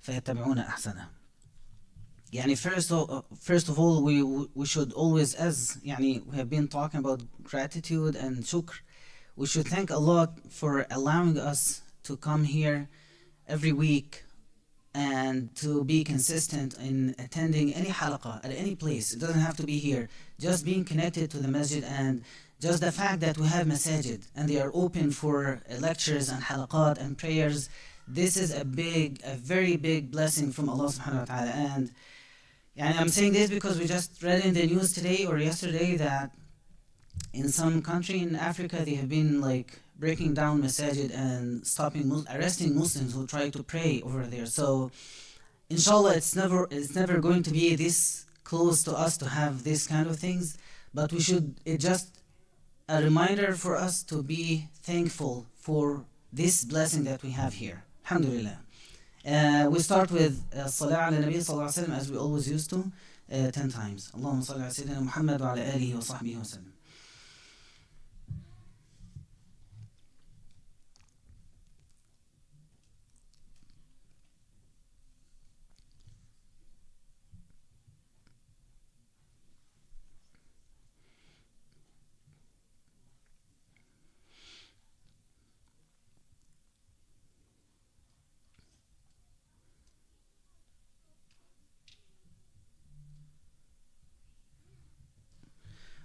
فيتبعون أحسنه. يعني first of all, we should always, as يعني we have been talking about gratitude and shukr, we should thank Allah for allowing us to come here every week and to be consistent in attending any halaqah at any place. It doesn't have to be here. Just being connected to the masjid, and just the fact that we have masajid and they are open for lectures and halaqat and prayers, this is a very big blessing from Allah subhanahu wa ta'ala. And I'm saying this because we just read in the news today or yesterday that in some country in Africa they have been like breaking down masajid and arresting Muslims who try to pray over there. So inshallah it's never going to be this close to us to have this kind of things, but it's just a reminder for us to be thankful for this blessing that we have here. Alhamdulillah. We start with Salah ala Nabeel sallallahu alayhi wa sallam as we always used to, 10 times. Allahumma salli ala Sayyidina Muhammad wa ala alihi wa sahbihi wa sallam.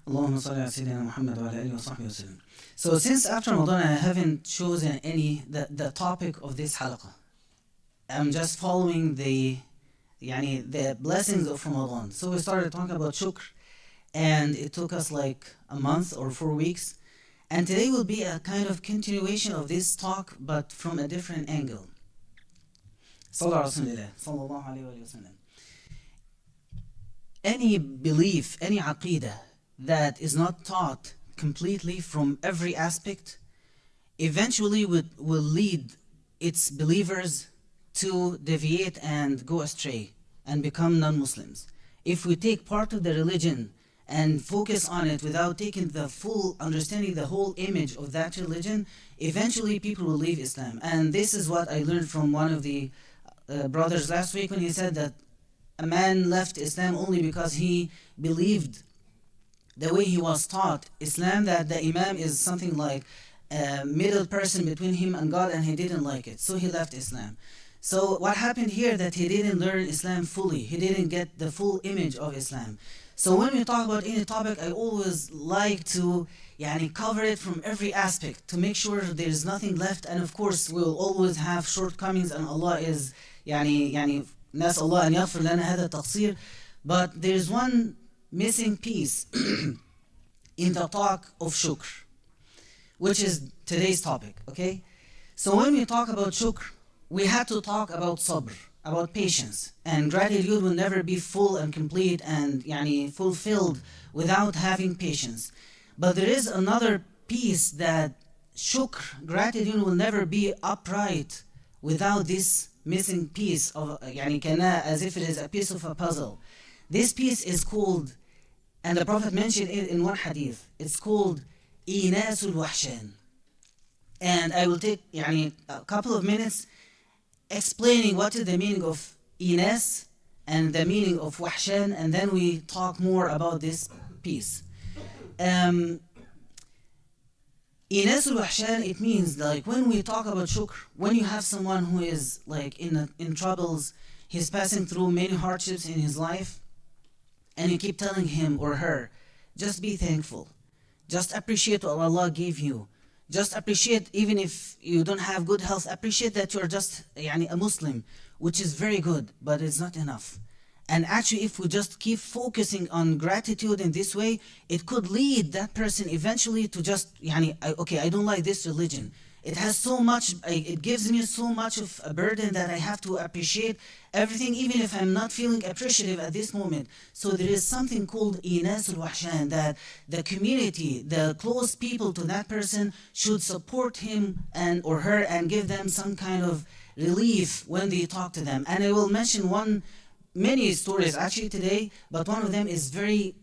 Allahumma salli ala Sayyidina Muhammad wa ala alihi wa sahbihi wa sallam. So since after Ramadan I haven't chosen the topic of this halaqah. I'm just following the blessings of Ramadan. So we started talking about shukr, and it took us like a month or 4 weeks. And today will be a kind of continuation of this talk, but from a different angle. Sallallahu alayhi wa sallam. Any belief, any aqidah that is not taught completely from every aspect eventually will lead its believers to deviate and go astray and become non-Muslims. If we take part of the religion and focus on it without taking the full understanding, the whole image of that religion, eventually people will leave Islam. And this is what I learned from one of the brothers last week when he said that a man left Islam only because he believed the way he was taught Islam, that the Imam is something like a middle person between him and God, and he didn't like it, so he left Islam. So what happened here, that he didn't learn Islam fully, he didn't get the full image of Islam. So when we talk about any topic, I always like to cover it from every aspect to make sure there's nothing left. And of course we'll always have shortcomings, and Allah is نسأل الله أن يغفر لنا هذا التقصير. But there's one missing piece in the talk of shukr, which is today's topic, okay? So when we talk about shukr, we have to talk about sabr, about patience. And gratitude will never be full and complete and fulfilled without having patience. But there is another piece, that shukr, gratitude, will never be upright without this missing piece of as if it is a piece of a puzzle. This piece is called, and the Prophet mentioned it in one hadith, it's called Inasul Wahshan. And I will take a couple of minutes explaining what is the meaning of Inas and the meaning of Wahshan, and then we talk more about this piece. Inasul Wahshan, it means like when we talk about shukr, when you have someone who is like in troubles, he's passing through many hardships in his life, and you keep telling him or her, just be thankful, just appreciate what Allah gave you, just appreciate, even if you don't have good health, appreciate that you're just a Muslim, which is very good, but it's not enough. And actually, if we just keep focusing on gratitude in this way, it could lead that person eventually to just I don't like this religion, it has so much, it gives me so much of a burden that I have to appreciate everything, even if I'm not feeling appreciative at this moment. So there is something called Inasul Wahshan, that the community, the close people to that person should support him and or her and give them some kind of relief when they talk to them. And I will mention many stories actually today, but one of them is very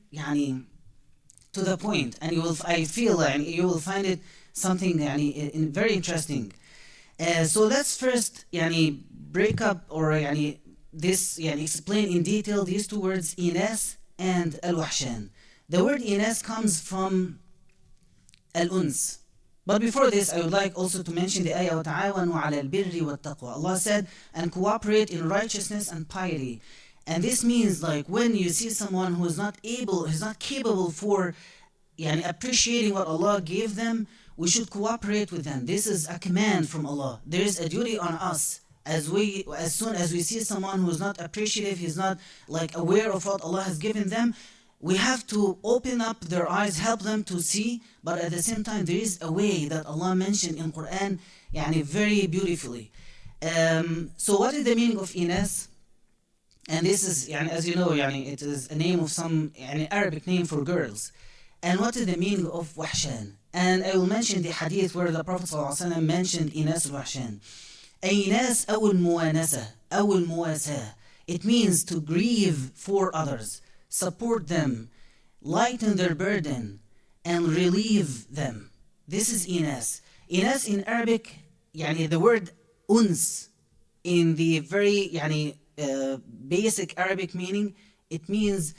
to the point, and I feel you will find it something very interesting. So let's first break up or this explain in detail these two words إناث and al-wahshan. The word إناث comes from al-uns. But before this, I would like also to mention the ayah وَتَعَاوَنُوا عَلَى الْبِرِّ وَالتَّقْوَى. Allah said, and cooperate in righteousness and piety. And this means like when you see someone who is not capable for appreciating what Allah gave them, we should cooperate with them. This is a command from Allah. There is a duty on us. As soon as we see someone who is not appreciative, he's not like aware of what Allah has given them, we have to open up their eyes, help them to see, but at the same time there is a way that Allah mentioned in Quran very beautifully. So what is the meaning of Inas? And this is, as you know, it is a name of some Arabic name for girls. And what is the meaning of Wahshan? And I will mention the hadith where the Prophet ﷺ mentioned Inas al-Wahshan. Inas أو الموانسة أو المواساة. It means to grieve for others, support them, lighten their burden, and relieve them. This is Inas. Inas in Arabic, the word uns, in the very basic Arabic meaning, it means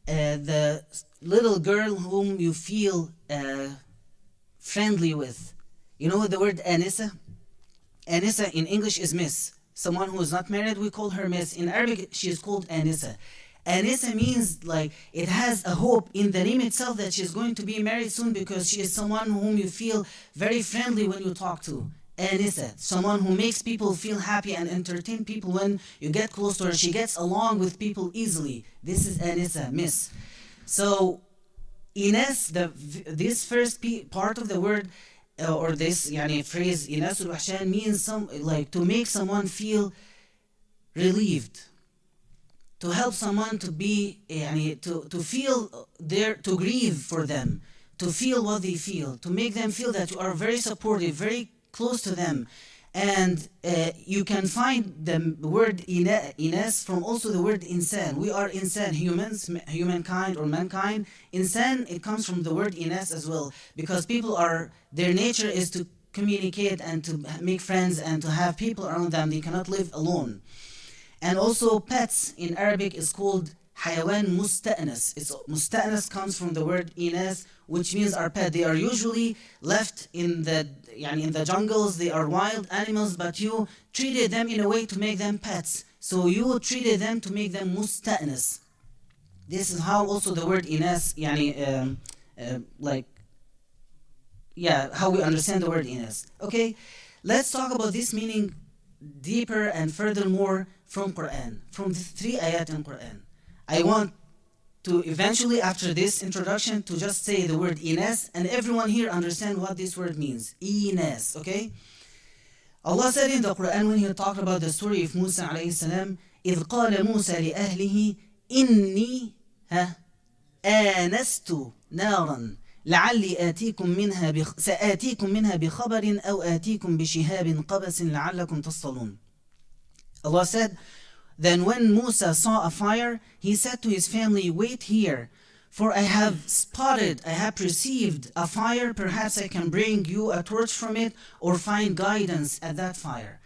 the little girl whom you feel friendly with. You know the word Anisa? Anisa in English is Miss. Someone who is not married, we call her Miss. In Arabic, she is called Anisa. Anisa means like it has a hope in the name itself that she's going to be married soon because she is someone whom you feel very friendly when you talk to. Anisa, someone who makes people feel happy and entertain people when you get close to her. She gets along with people easily. This is Anisa, Miss. So, Ines, this first part of the word, or this phrase, Inas al-Wahshan, means to make someone feel relieved, to help someone to be, to feel to grieve for them, to feel what they feel, to make them feel that you are very supportive, very close to them. And you can find the word Inas from also the word insan. We are insan, humans, humankind or mankind. Insan, it comes from the word Inas as well, because people their nature is to communicate and to make friends and to have people around them. They cannot live alone. And also pets in Arabic is called Hayawan Musta'anas. Musta'anas comes from the word Inas, which means our pet. They are usually left in the jungles. They are wild animals, but you treated them in a way to make them pets. So you treated them to make them Musta'anas. This is how also the word Inas, how we understand the word Inas. Okay, let's talk about this meaning deeper and furthermore from Quran, from the 3 ayat in Quran. I want to eventually, after this introduction, to just say the word Inas, and everyone here understand what this word means. Inas, okay? Allah said in the Quran when He talked about the story of Musa alayhi salam, إِذْ قَالَ مُوسَى لِأَهْلِهِ إِنِّي آنَسْتُ نَارًا لَعَلِّي سَآتِيكُم مِّنْهَا بِخَبَرٍ أَوْ آتِيكُم بِشِهَابٍ قَبَسٍ لَعَلَّكُمْ تَصْطَلُونَ. Allah said, then when Musa saw a fire, he said to his family, wait here, for I have perceived a fire, perhaps I can bring you a torch from it or find guidance at that fire.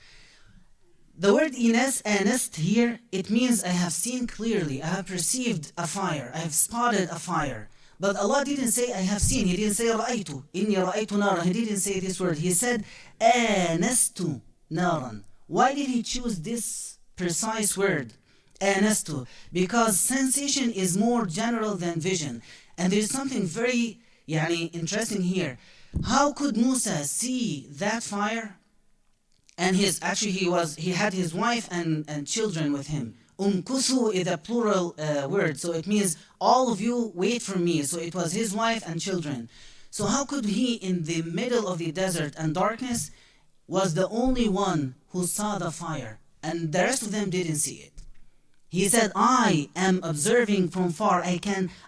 The word Inas, anast here, it means I have seen clearly, I have perceived a fire, I have spotted a fire. But Allah didn't say I have seen, He didn't say رأيت, إني رأيت نارا, He didn't say this word, He said آنست نارا. Why did He choose this precise word, anastu? Because sensation is more general than vision. And there is something very interesting here. How could Musa see that fire? And he had his wife and children with him. Umkusu is a plural word, so it means all of you wait for me. So it was his wife and children. So how could he, in the middle of the desert and darkness, was the only one who saw the fire, and the rest of them didn't see it? He said, I am observing from far.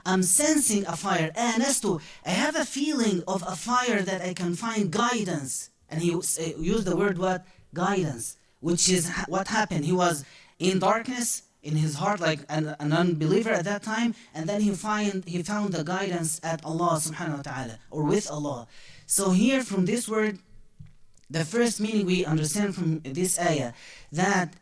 I'm sensing a fire. Anastu, I have a feeling of a fire that I can find guidance. And he used the word what? Guidance, which is what happened. He was in darkness in his heart, like an unbeliever at that time, and then he found the guidance at Allah subhanahu wa ta'ala, or with Allah. So here from this word, the first meaning we understand from this ayah, that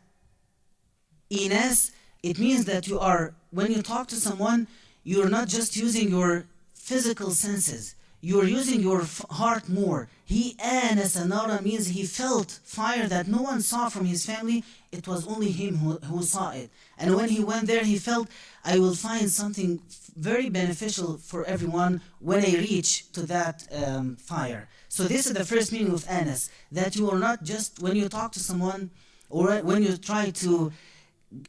Ines, it means that you are, when you talk to someone, you're not just using your physical senses. You're using your heart more. He anasa nara means he felt fire that no one saw from his family. It was only him who saw it. And when he went there, he felt, I will find something very beneficial for everyone when I reach to that fire. So this is the first meaning of anas, that you are not just, when you talk to someone or when you try to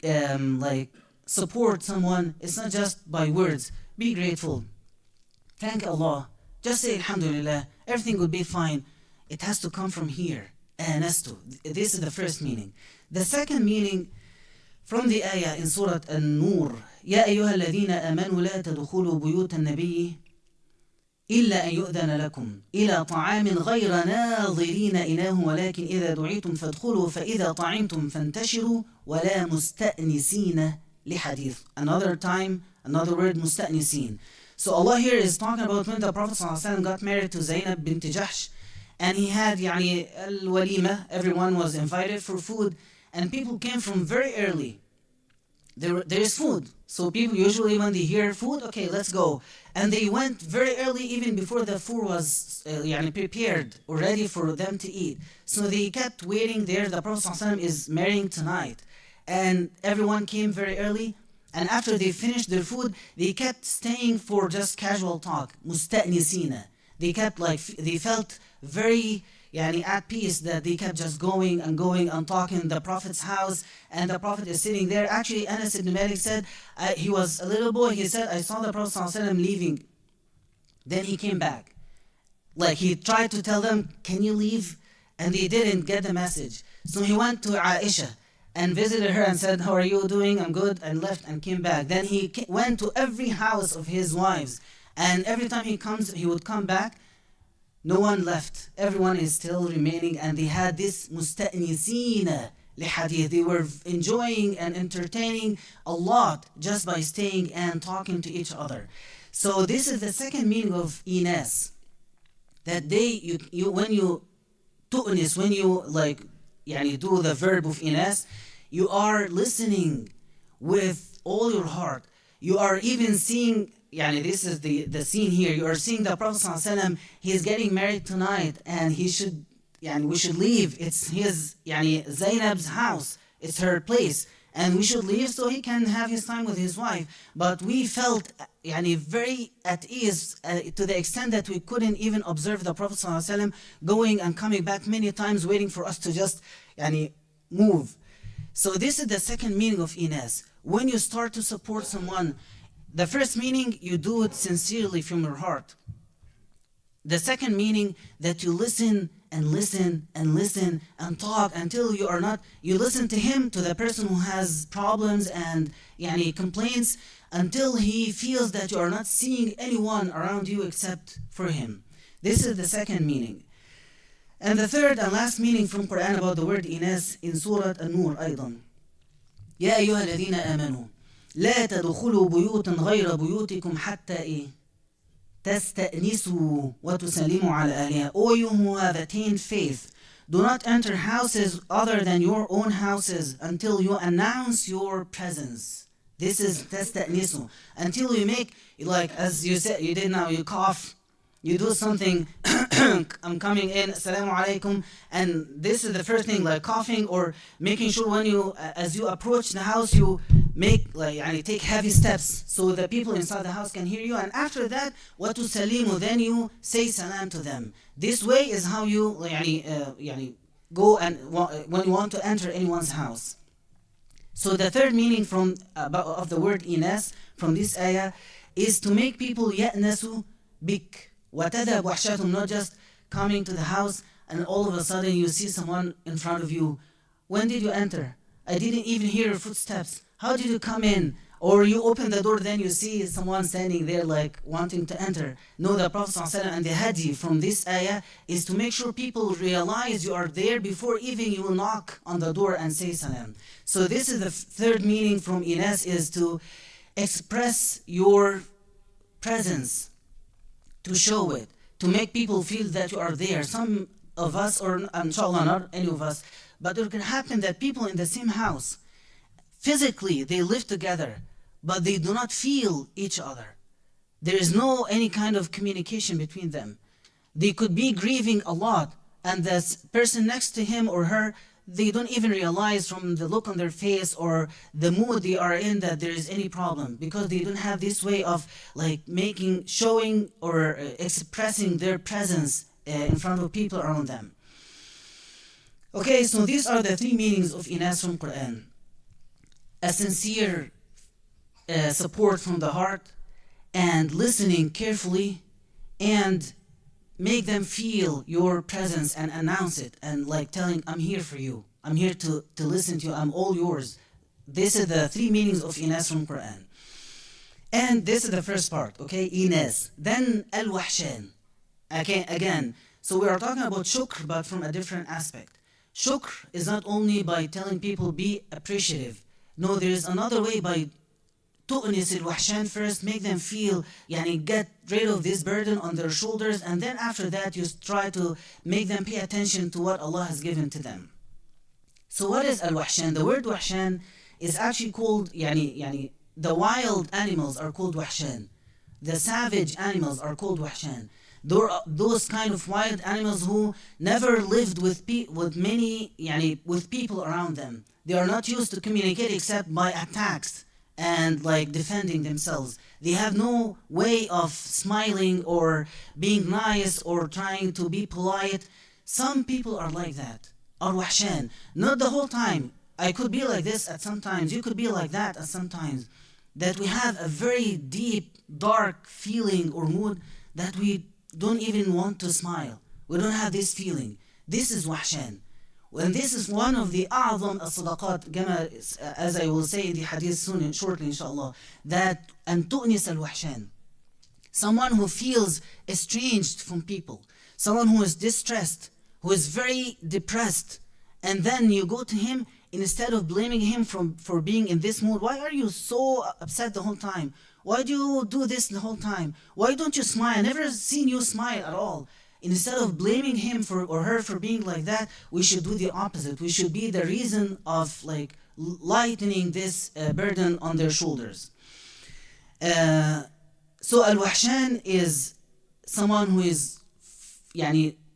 like support someone, it's not just by words. Be grateful. Thank Allah. Just say Alhamdulillah. Everything will be fine. It has to come from here. Anastu. This is the first meaning. The second meaning from the ayah in Surah An-Nur. يا أيها الذين آمنوا لا تدخلوا بيوت النبي إلا أن يؤذن لكم إلى طعام غير ناظرين إناه ولكن إذا دعيتم فادخلوا فإذا طعمتم فانتشروا ولا مستأنسين لحديث. Another time, another word, مستأنسين. So Allah here is talking about when the Prophet ﷺ got married to Zainab bint Jahsh, and he had al-walima, everyone was invited for food, and people came from very early. There is food. So people usually when they hear food, okay, let's go. And they went very early, even before the food was prepared or ready for them to eat. So they kept waiting there. The Prophet ﷺ is marrying tonight. And everyone came very early. And after they finished their food, they kept staying for just casual talk. Musta'nisina. They kept they felt very at peace that they kept just going and talking in the Prophet's house, and the Prophet is sitting there. Actually, Anas ibn Malik said, he was a little boy, he said, I saw the Prophet ﷺ leaving. Then he came back. He tried to tell them, can you leave? And they didn't get the message. So he went to Aisha and visited her and said, how are you doing? I'm good, and left and came back. Then he went to every house of his wives, and every time he would come back, no one left. Everyone is still remaining, and they had this musta'nisina lihadith. They were enjoying and entertaining a lot just by staying and talking to each other. So this is the second meaning of inas. That when you tu'nis, when you do the verb of inas, you are listening with all your heart. You are even seeing, this is the scene here. You are seeing the Prophet ﷺ, he is getting married tonight, and we should leave. It's his, Zainab's house. It's her place. And we should leave so he can have his time with his wife. But we felt, very at ease to the extent that we couldn't even observe the Prophet ﷺ going and coming back many times, waiting for us to just, move. So this is the second meaning of inas. When you start to support someone, the first meaning, you do it sincerely from your heart. The second meaning, that you listen and listen and listen and talk until you listen to him, to the person who has problems and complaints, until he feels that you are not seeing anyone around you except for him. This is the second meaning. And the third and last meaning from Quran about the word inas in Surah An-Nur أيضا. يا أيها الذين آمنوا لا تدخلوا بيوتا غير بيوتكم حتى تستأنسوا وتسلموا على أهلها. O you who have attained faith, do not enter houses other than your own houses until you announce your presence. This is تستأنسوا. Until you make, as you said, you did now, you cough, you do something, I'm coming in, assalamu alaikum, and this is the first thing, coughing or making sure when as you approach the house, you make, take heavy steps so the people inside the house can hear you, and after that, وَتُسَلِّمُ, then you say salam to them. This way is how you, go and when you want to enter anyone's house. So the third meaning of the word inas from this ayah is to make people يَأْنَسُ بِكْ وَتَذَبْ وَحْشَاتُمْ, not just coming to the house and all of a sudden you see someone in front of you. When did you enter? I didn't even hear your footsteps. How did you come in? Or you open the door, then you see someone standing there wanting to enter. No, the Prophet ﷺ and the hadi from this ayah is to make sure people realize you are there before even you knock on the door and say salam. So this is the third meaning from inas, is to express your presence, to show it, to make people feel that you are there. Some of us, or inshallah not any of us, but it can happen that people in the same house physically they live together, but they do not feel each other. There is no any kind of communication between them. They could be grieving a lot, and the person next to him or her, they don't even realize from the look on their face or the mood they are in that there is any problem, because they don't have this way of like showing or expressing their presence in front of people around them. Okay, so these are the three meanings of Inas from Quran. A sincere support from the heart, and listening carefully, and make them feel your presence and announce it, and like telling, I'm here for you. I'm here to listen to you. I'm all yours. This is the three meanings of Inas from Quran. And this is the first part, okay? Inas. Then al-wahshan. Okay, again, so we are talking about shukr, but from a different aspect. Shukr is not only by telling people be appreciative. No, there is another way by tu'nis al-wahshan first, make them feel, get rid of this burden on their shoulders, and then after that you try to make them pay attention to what Allah has given to them. So what is al-wahshan? The word wahshan is actually called, the wild animals are called wahshan. The savage animals are called wahshan. Those kind of wild animals who never lived with people around them. They are not used to communicate except by attacks and like defending themselves. They have no way of smiling or being nice or trying to be polite. Some people are like that, are wahshan. Not the whole time. I could be like this at some times. You could be like that at some times. That we have a very deep, dark feeling or mood that we don't even want to smile. We don't have this feeling. This is wahshan. And this is one of the a'zam as-sadaqat, as I will say in the hadith soon, shortly inshallah, that an tu'nis al-wahshan. Someone who feels estranged from people, someone who is distressed, who is very depressed, and then you go to him, instead of blaming him for being in this mood, why are you so upset the whole time? Why do you do this the whole time? Why don't you smile? I never seen you smile at all. Instead of blaming him or her for being like that, we should do the opposite. We should be the reason of like lightening this burden on their shoulders. So al-wahshan is someone who is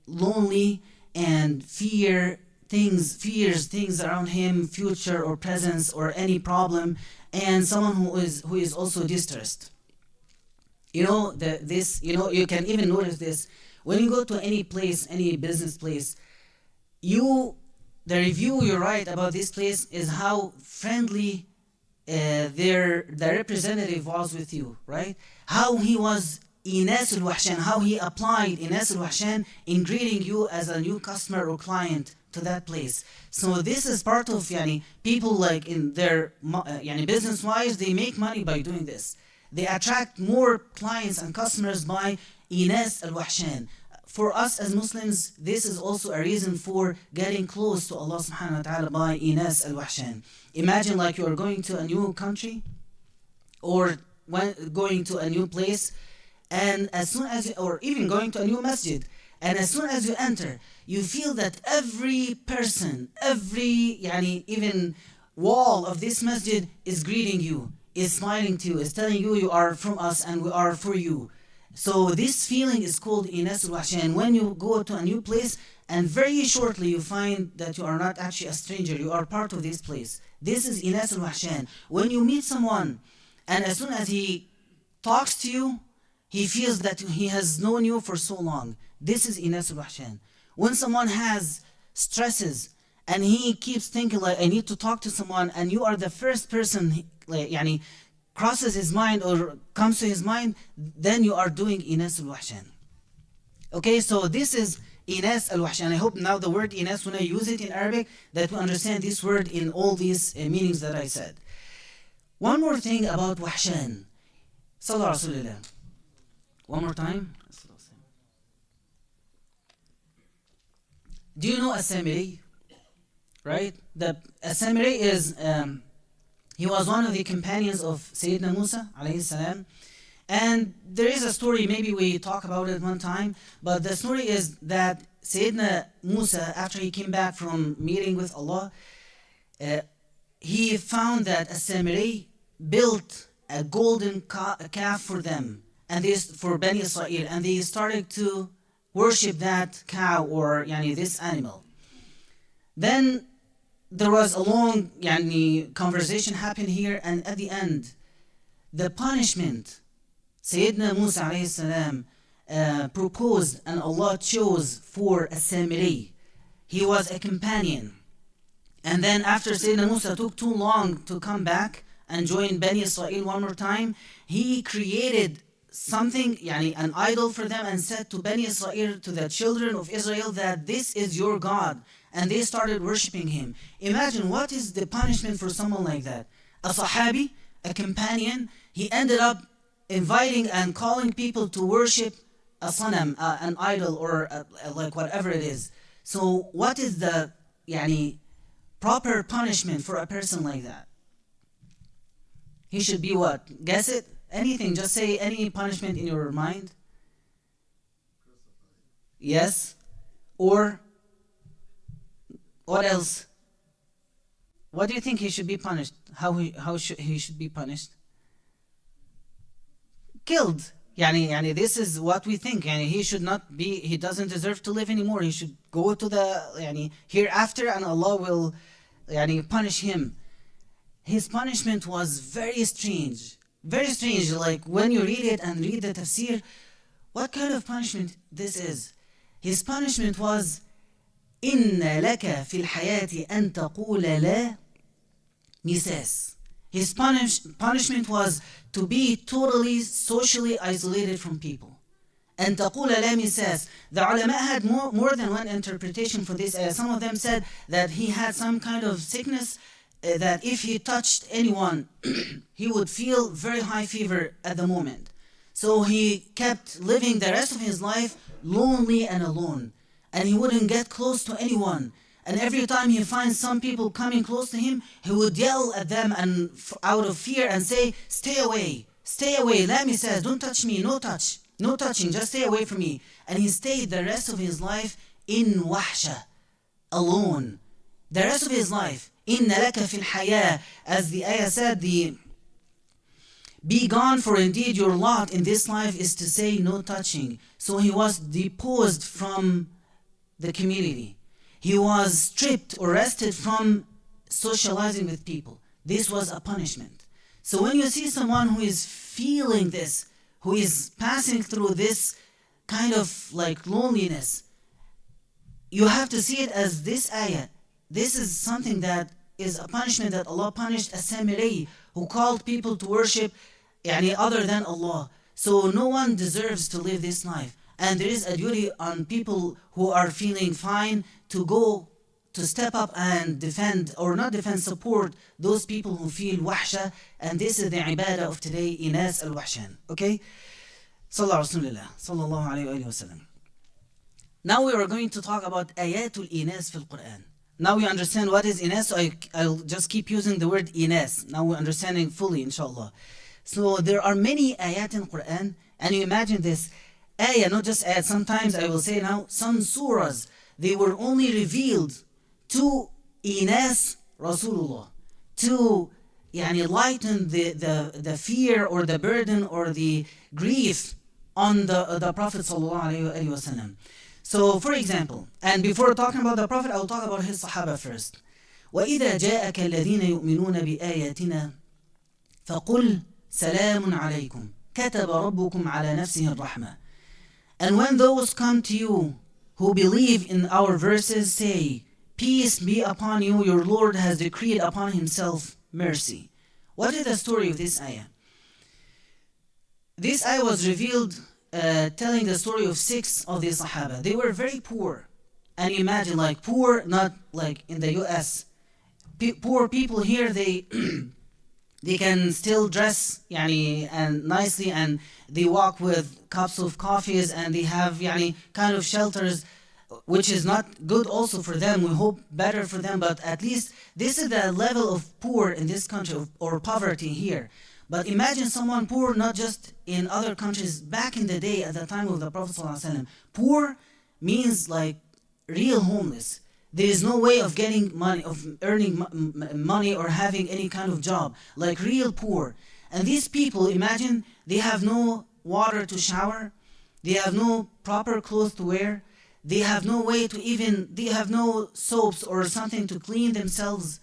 lonely and fears things around him, future or presence or any problem, and someone who is also distressed. You can even notice this when you go to any place, any business place. The review you write about this place is how friendly the representative was with you, right? How he was Inas al-wahshan, how he applied Inas al-wahshan in greeting you as a new customer or client to that place. So this is part of people like in their business wise, they make money by doing this. They attract more clients and customers by Inas al-wahshan. For us as Muslims, this is also a reason for getting close to Allah subhanahu wa ta'ala by Inas al-wahshan. Imagine like you are going to a new country or going to a new place, and as soon as or even going to a new masjid, and as soon as you enter, you feel that every person, even wall of this masjid is greeting you, is smiling to you, is telling you you are from us and we are for you. So this feeling is called Inas al-wahshan. When you go to a new place and very shortly you find that you are not actually a stranger, you are part of this place. This is Inas al-wahshan. When you meet someone and as soon as he talks to you, he feels that he has known you for so long. This is Inas al-wahshan. When someone has stresses and he keeps thinking like, I need to talk to someone, and you are the first person crosses his mind or comes to his mind, then you are doing Inas al-wahshan. Okay, so this is Inas al-wahshan. I hope now the word Inas, when I use it in Arabic, that we understand this word in all these meanings that I said. One more thing about wahshan. Sallallahu alaihi wasallam. One more time. Do you know As-Samiri? Right? The As-Samiri is, he was one of the companions of Sayyidina Musa alayhi salam. And there is a story, maybe we talk about it one time, but the story is that Sayyidina Musa, after he came back from meeting with Allah, he found that a Samiri built a golden calf for them, and this for Bani Israel, and they started to worship that cow or this animal. Then there was a long conversation happened here, and at the end, the punishment Sayyidina Musa alayhi salam proposed and Allah chose for a Samiri. He was a companion. And then after Sayyidina Musa took too long to come back and join Bani Israel one more time, he created something, an idol for them, and said to Bani Israel, to the children of Israel, that this is your God. And they started worshipping him. Imagine what is the punishment for someone like that. A Sahabi, a companion, he ended up inviting and calling people to worship a sanam, an idol, or like whatever it is. So what is the proper punishment for a person like that? He should be what? Guess it? Anything, just say any punishment in your mind. Yes? Or what else? What do you think he should be punished? How should he should be punished? Killed. This is what we think. He should not be, he doesn't deserve to live anymore. He should go to the hereafter, and Allah will punish him. His punishment was very strange. Very strange. Like when you read it and read the tafsir, what kind of punishment this is? His punishment was إِنَّ لَكَ فِي الْحَيَاةِ أَن تَقُولَ لَا مِسَاسٍ. His punishment was to be totally socially isolated from people. And تقول لا مساس. The ulama had more than one interpretation for this. Some of them said that he had some kind of sickness, that if he touched anyone, he would feel very high fever at the moment. So he kept living the rest of his life lonely and alone. And he wouldn't get close to anyone. And every time he finds some people coming close to him, he would yell at them and out of fear and say, stay away, let me say, don't touch me, no touching, just stay away from me. And he stayed the rest of his life in wahsha, alone. The rest of his life, inna laka fil haya, as the ayah said, be gone, for indeed your lot in this life is to say no touching. So he was deposed from the community. He was stripped or arrested from socializing with people. This was a punishment. So when you see someone who is feeling this, who is passing through this kind of loneliness, you have to see it as this ayah. This is something that is a punishment that Allah punished a Samiri who called people to worship other than Allah. So no one deserves to live this life. And there is a duty on people who are feeling fine to go to step up and defend, or not defend, support those people who feel wahsha. And this is the ibadah of today, Inas al-Wahshan. Okay? Sallallahu alayhi wa sallam. Now we are going to talk about ayatul inas fil Quran. Now we understand what is inas, so I'll just keep using the word inas. Now we're understanding fully, inshallah. So there are many ayat in Quran, and you imagine this ayah, not just ayat. Sometimes I will say now, some surahs, they were only revealed to Inas Rasulullah, to lighten the fear or the burden or the grief on the Prophet sallallahu alaihi wasallam. So for example, and before talking about the Prophet, I will talk about his Sahaba first. وَإِذَا جَاءَكَ الَّذِينَ يُؤْمِنُونَ بِآيَاتِنَا فَقُلْ سَلَامٌ عَلَيْكُمْ كَتَبَ رَبُّكُمْ عَلَى نَفْسِهِ الرَّحْمَةِ. And when those come to you who believe in our verses, say, peace be upon you, your Lord has decreed upon himself mercy. What is the story of this ayah? This ayah was revealed telling the story of 6 of the Sahaba. They were very poor. And imagine, poor, not like in the US. Poor people here, they they can still dress and nicely, and they walk with cups of coffees, and they have kind of shelters, which is not good also for them. We hope better for them, but at least this is the level of poor in this country, or poverty here. But imagine someone poor, not just in other countries, back in the day at the time of the Prophet ﷺ. Poor means real homeless. There is no way of getting money, of earning money or having any kind of job, like real poor. And these people, imagine, they have no water to shower, they have no proper clothes to wear, they have no way to even, they have no soaps or something to clean themselves.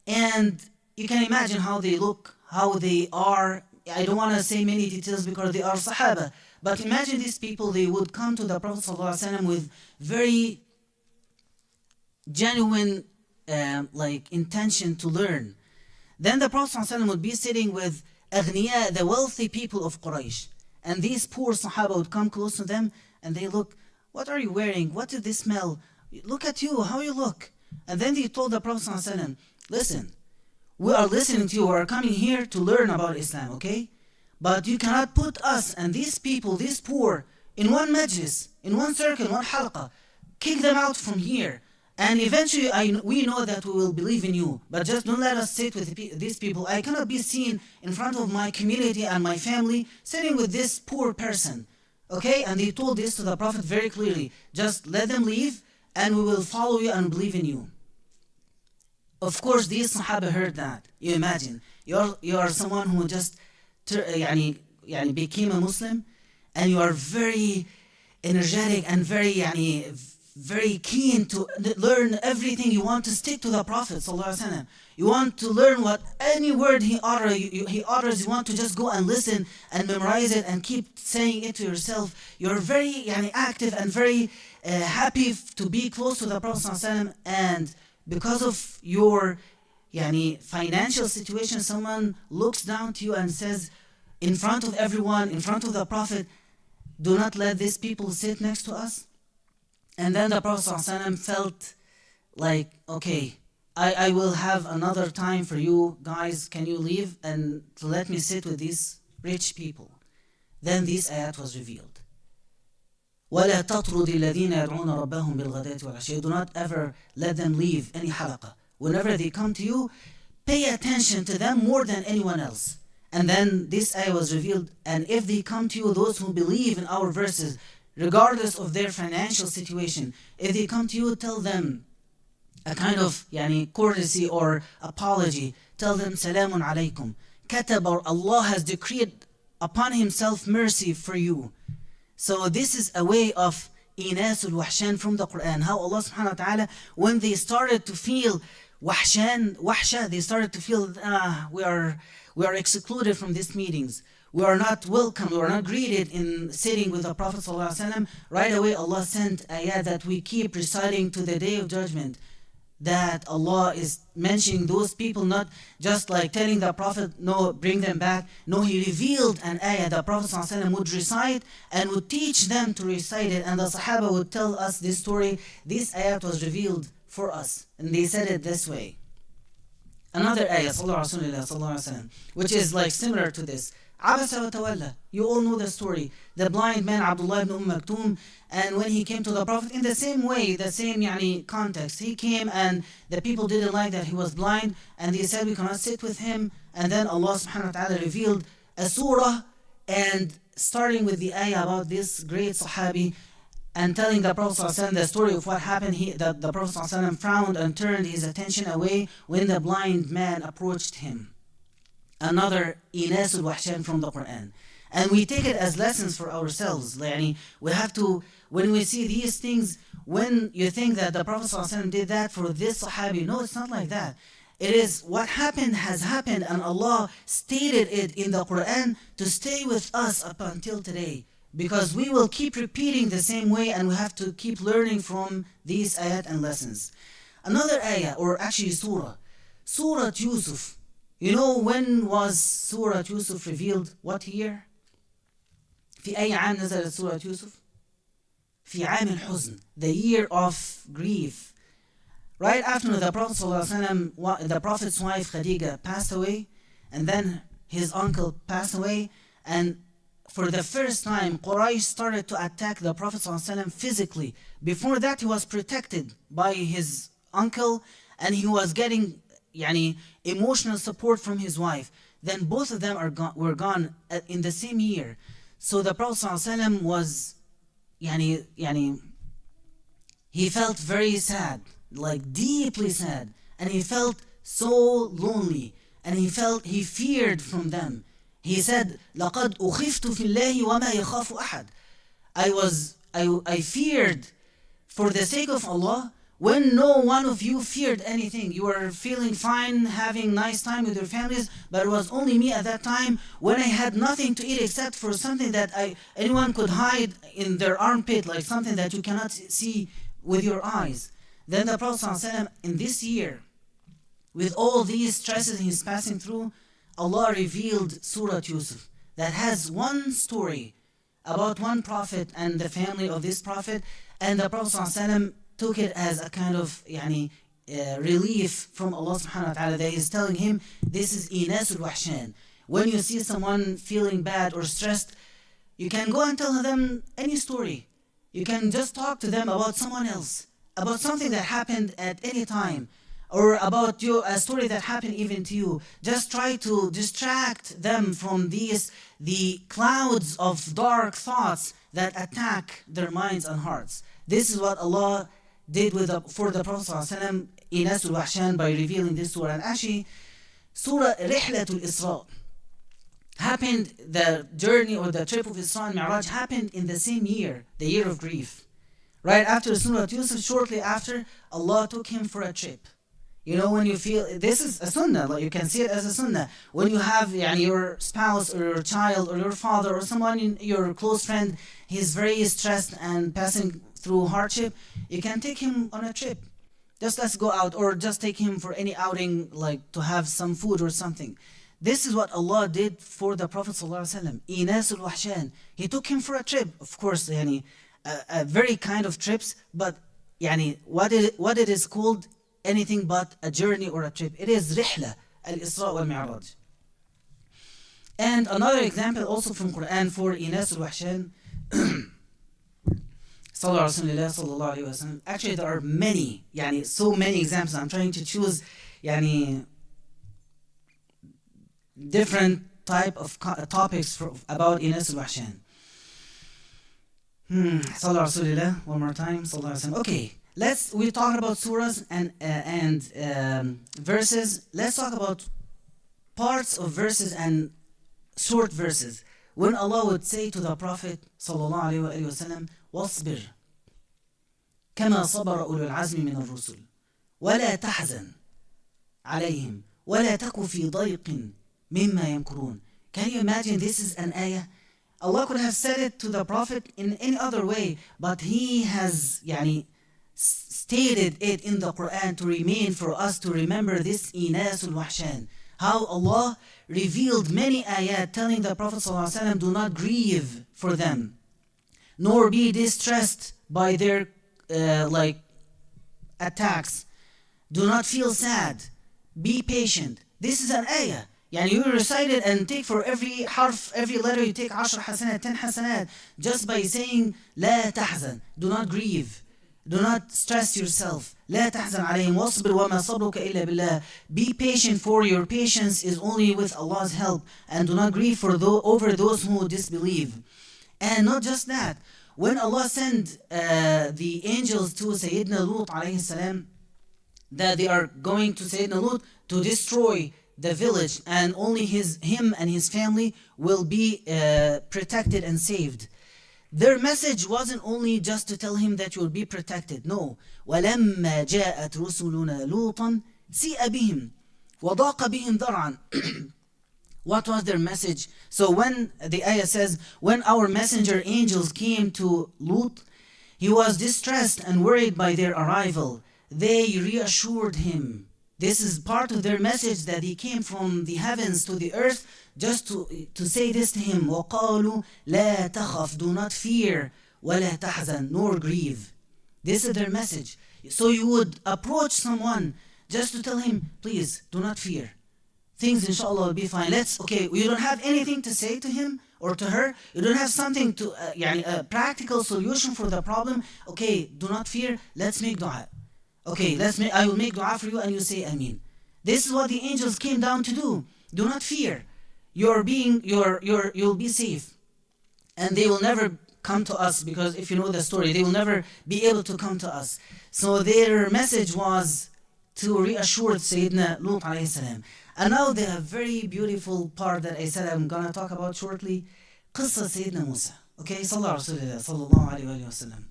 And you can imagine how they look, how they are. I don't want to say many details because they are Sahaba. But imagine these people, they would come to the Prophet ﷺ with very genuine like intention to learn. Then the Prophet ﷺ would be sitting with Aghniya, the wealthy people of Quraysh. And these poor Sahaba would come close to them and they look, what are you wearing? What did this smell? Look at you, how you look. And then they told the Prophet ﷺ, listen, we are listening to you, we are coming here to learn about Islam, okay? But you cannot put us and these people, these poor, in one majlis, in one circle, one halqa. Kick them out from here. And eventually we know that we will believe in you. But just don't let us sit with these people. I cannot be seen in front of my community and my family sitting with this poor person. Okay? And they told this to the Prophet very clearly. Just let them leave and we will follow you and believe in you. Of course, these Sahaba heard that. You imagine. You are someone who just became a Muslim and you are very energetic and very keen to learn everything. You want to stick to the Prophet ﷺ. You want to learn what any word he utters. You want to just go and listen and memorize it and keep saying it to yourself. You're very active and very happy to be close to the Prophet ﷺ. And because of your financial situation, someone looks down to you and says, in front of everyone, in front of the Prophet, do not let these people sit next to us. And then the Prophet ﷺ felt like, okay, I will have another time for you guys. Can you leave and let me sit with these rich people? Then this ayat was revealed. وَلَا تَطْرُدِ الَّذِينَ يَدْعُونَ رَبَّهُمْ بِالْغَدَاةِ وَالْعَشِيِّ. Do not ever let them leave any halaqah. Whenever they come to you, pay attention to them more than anyone else. And then this ayah was revealed. And if they come to you, those who believe in our verses, regardless of their financial situation, if they come to you, tell them a kind of courtesy or apology. Tell them, Salamun alaykum. Katabar, Allah has decreed upon Himself mercy for you. So this is a way of inasul wahshan from the Quran. How Allah subhanahu wa ta'ala, when they started to feel wahsha, they started to feel, we are excluded from these meetings. We are not welcome, we are not greeted in sitting with the Prophet ﷺ. Right away Allah sent ayat that we keep reciting to the Day of Judgment. That Allah is mentioning those people, not just like telling the Prophet, no, bring them back. No, He revealed an ayah the Prophet ﷺ would recite and would teach them to recite it. And the Sahaba would tell us this story. This ayat was revealed for us. And they said it this way. Another ayah, which is like similar to this. Abasa wa tawalla. You all know the story. The blind man Abdullah ibn Maktoum, and when he came to the Prophet in the same way, the same context, he came and the people didn't like that he was blind, and they said we cannot sit with him. And then Allah subhanahu wa ta'ala revealed a surah, and starting with the ayah about this great Sahabi, and telling the Prophet ﷺ the story of what happened. The Prophet ﷺ frowned and turned his attention away when the blind man approached him. Another inasul wahshan from the Quran. And we take it as lessons for ourselves. We have to, when we see these things, when you think that the Prophet ﷺ did that for this Sahabi, no, it's not like that. It is what happened has happened, and Allah stated it in the Quran to stay with us up until today. Because we will keep repeating the same way, and we have to keep learning from these ayat and lessons. Another ayah, or actually surah. Surah Yusuf. You know when was Surah Yusuf revealed? What year? في أي عام نزلت سورة يوسف؟ في عام الحزن, the year of grief. Right after the Prophet ﷺ, the Prophet's wife Khadija passed away, and then his uncle passed away, and for the first time Quraysh started to attack the Prophet ﷺ physically. Before that he was protected by his uncle, and he was getting emotional support from his wife. Then both of them were gone in the same year. So the Prophet ﷺ was he felt very sad like deeply sad, and he felt so lonely, and he feared from them. He said, لَقَدْ أُخِفْتُ فِي اللَّهِ وَمَا يَخَافُ أَحَدٌ. I feared for the sake of Allah when no one of you feared anything. You were feeling fine, having nice time with your families, but it was only me at that time when I had nothing to eat except for something that anyone could hide in their armpit, like something that you cannot see with your eyes. Then the Prophet ﷺ, in this year, with all these stresses he's passing through, Allah revealed Surah Yusuf that has one story about one prophet and the family of this prophet, and the Prophet ﷺ took it as a kind of relief from Allah subhanahu wa ta'ala, that he's telling him, this is Inasul Wahshan. When you see someone feeling bad or stressed, you can go and tell them any story. You can just talk to them about someone else, about something that happened at any time, or about a story that happened even to you. Just try to distract them from the clouds of dark thoughts that attack their minds and hearts. This is what Allah did for the Prophet ﷺ in Inasul Wahshan by revealing this surah. And actually, Surah Rihlatul Isra happened, the journey or the trip of Isra and Mi'raj happened in the same year, the year of grief. Right after Surah Yusuf, shortly after, Allah took him for a trip. You know, when you feel, this is a sunnah, like you can see it as a sunnah. When you have your spouse or your child or your father or someone, your close friend, he's very stressed and passing through hardship, you can take him on a trip. Just let's go out, or just take him for any outing, like to have some food or something. This is what Allah did for the Prophet ﷺ. Inasul Wahshan. He took him for a trip. Of course, a very kind of trips, but what it is called, anything but a journey or a trip. It is Rihla, al-Isra wal-Mi'raj. And another example also from Quran for Inasul Wahshan. Sallallahu Alaihi Wasallam. Actually, there are many, so many examples. I'm trying to choose, different type of topics about Inasul Wahshan. Sallallahu Alaihi Wasallam. One more time. Sallallahu Alaihi Wasallam. Okay, we talked about surahs and verses. Let's talk about parts of verses and short verses. When Allah would say to the Prophet Sallallahu Alaihi Wasallam, واصبر كما صبر أولو العزم من الرسل ولا تحزن عليهم ولا تك في ضيق مما يمكرون. Can you imagine, this is an ayah? Allah could have said it to the Prophet in any other way, but He has stated it in the Quran to remain for us to remember this Inasul Wahshan. How Allah revealed many ayat telling the Prophet ﷺ, do not grieve for them, nor be distressed by their attacks. Do not feel sad. Be patient. This is an ayah. You recite it and take for every harf, every letter, you take 10 hasanat, 10 hasanat, just by saying لا تحزن. Do not grieve. Do not stress yourself. لا تحزن عليهم واصبر وما صبرك إلا بالله. Be patient, for your patience is only with Allah's help, and do not grieve over those who disbelieve. And not just that, when Allah sent the angels to Sayyidina Lut alayhi salam, that they are going to Sayyidina Lut to destroy the village, and only him and his family will be protected and saved. Their message wasn't only just to tell him that you will be protected. No. وَلَمَّا جَاءَتْ رُسُلُنَا لُوطًا سِيءَ بِهِمْ وَضَاقَ بِهِمْ ذَرْعًا. What was their message? So when the ayah says, when our messenger angels came to Lut, he was distressed and worried by their arrival. They reassured him. This is part of their message, that he came from the heavens to the earth just to say this to him. وَقَالُوا لَا تَخَفْ. Do not fear. وَلَا تَحْزَنْ. Nor grieve. This is their message. So you would approach someone just to tell him, please, do not fear. Things inshallah will be fine. You don't have anything to say to him or to her. You don't have something to, a practical solution for the problem. Okay, do not fear. Let's make dua. Okay, I will make dua for you and you say Ameen. This is what the angels came down to do. Do not fear. You'll be safe. And they will never come to us, because if you know the story, they will never be able to come to us. So their message was to reassure Sayyidina Lut alayhi salam. And now the very beautiful part that I said I'm gonna talk about shortly, قصة سيدنا موسى. Okay, صلى على رسول الله صلى الله عليه وآله وسلم.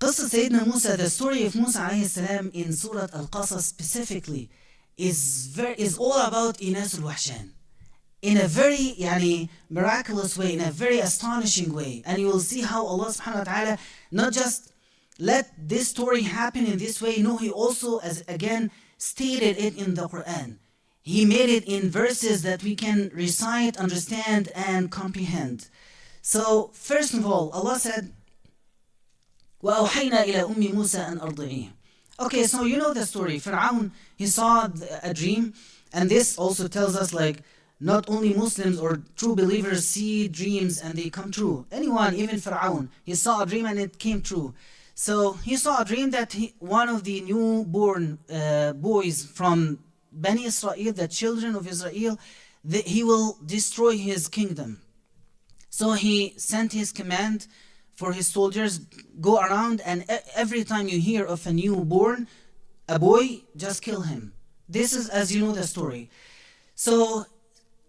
قصة سيدنا موسى, the story of Musa alayhi salam in Surah Al-Qasas specifically is all about Inas al-Wahshan. In a very miraculous way, in a very astonishing way. And you will see how Allah subhanahu wa ta'ala not just let this story happen in this way, no, He also, as again, stated it in the Quran. He made it in verses that we can recite, understand, and comprehend. So, first of all, Allah said, وَأَوْحَيْنَا إِلَى أُمِّ مُوسَى أَنْ أَرْضِعِيهِ. Okay, so you know the story. Fir'aun, he saw a dream, and this also tells us not only Muslims or true believers see dreams and they come true. Anyone, even Fir'aun, he saw a dream and it came true. So he saw a dream that one of the newborn boys from Bani Israel, the children of Israel, he will destroy his kingdom. So he sent his command for his soldiers, go around and every time you hear of a newborn, a boy, just kill him. This is, as you know the story. So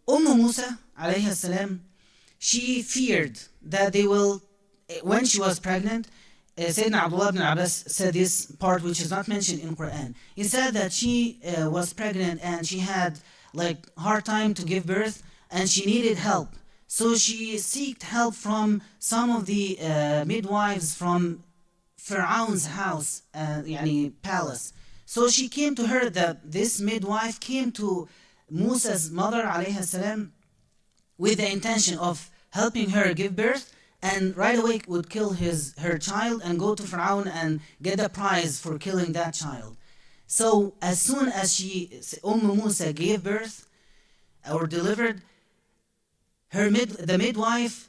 Musa alayhi salam, she feared that they will, when she was pregnant, Sayyidina Abdullah ibn Abbas said this part which is not mentioned in Quran. He said that she was pregnant and she had hard time to give birth and she needed help. So she sought help from some of the midwives from Pharaoh's house, palace. So she came to her, this midwife came to Musa's mother alayhi salam with the intention of helping her give birth, and right away would kill her child and go to Pharaoh and get the prize for killing that child. So as soon as Musa gave birth or delivered, the midwife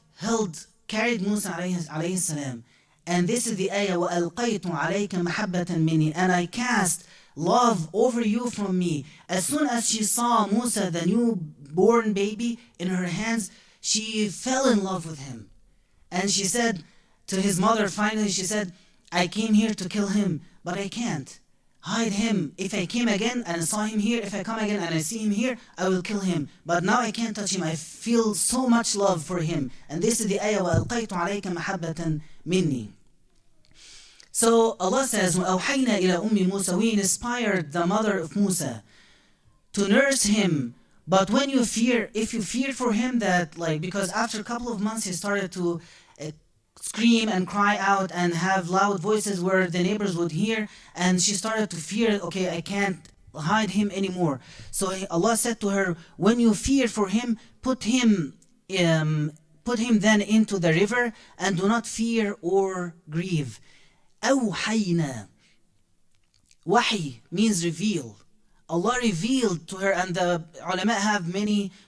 carried Musa alayhi salam. And this is the ayah, وَأَلْقَيْتُ عَلَيْكَ مَحَبَّةً مِّنِّي, and I cast love over you from me. As soon as she saw Musa, the newborn baby, in her hands, she fell in love with him. And she said to his mother, finally, she said, I came here to kill him, but I can't hide him. If I came again and I saw him here, if I come again and I see him here, I will kill him. But now I can't touch him. I feel so much love for him. And this is the ayah, وَأَلْقَيْتُ عَلَيْكَ مَحَبَّةً مِّنِّي. So Allah says, وَأَوْحَيْنَا إِلَى أُمِّ مُوسَى, we inspired the mother of Musa to nurse him. But when you fear, if you fear for him that, because after a couple of months he started to scream and cry out and have loud voices where the neighbors would hear, and she started to fear, okay, I can't hide him anymore. So Allah said to her, when you fear for him, put him then into the river and do not fear or grieve. أوحينا. Wahi means reveal. Allah revealed to her, and the ulama have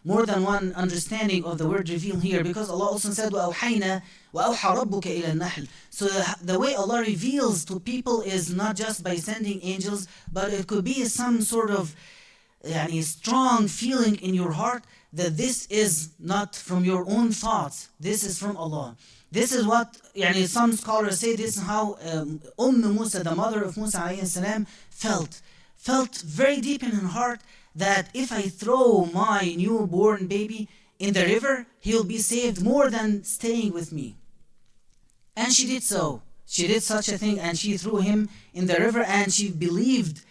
more than one understanding of the word reveal here, because Allah also said وَأَوْحَيْنَا وَأَوْحَى رَبُّكَ إِلَى النَّحْلِ. So the way Allah reveals to people is not just by sending angels, but it could be some sort of strong feeling in your heart that this is not from your own thoughts, this is from Allah. This is what some scholars say, this is how Musa, the mother of Musa alayhi salam, felt very deep in her heart that if I throw my newborn baby in the river, he'll be saved more than staying with me. And she did so. She did such a thing, and she threw him in the river, and she believed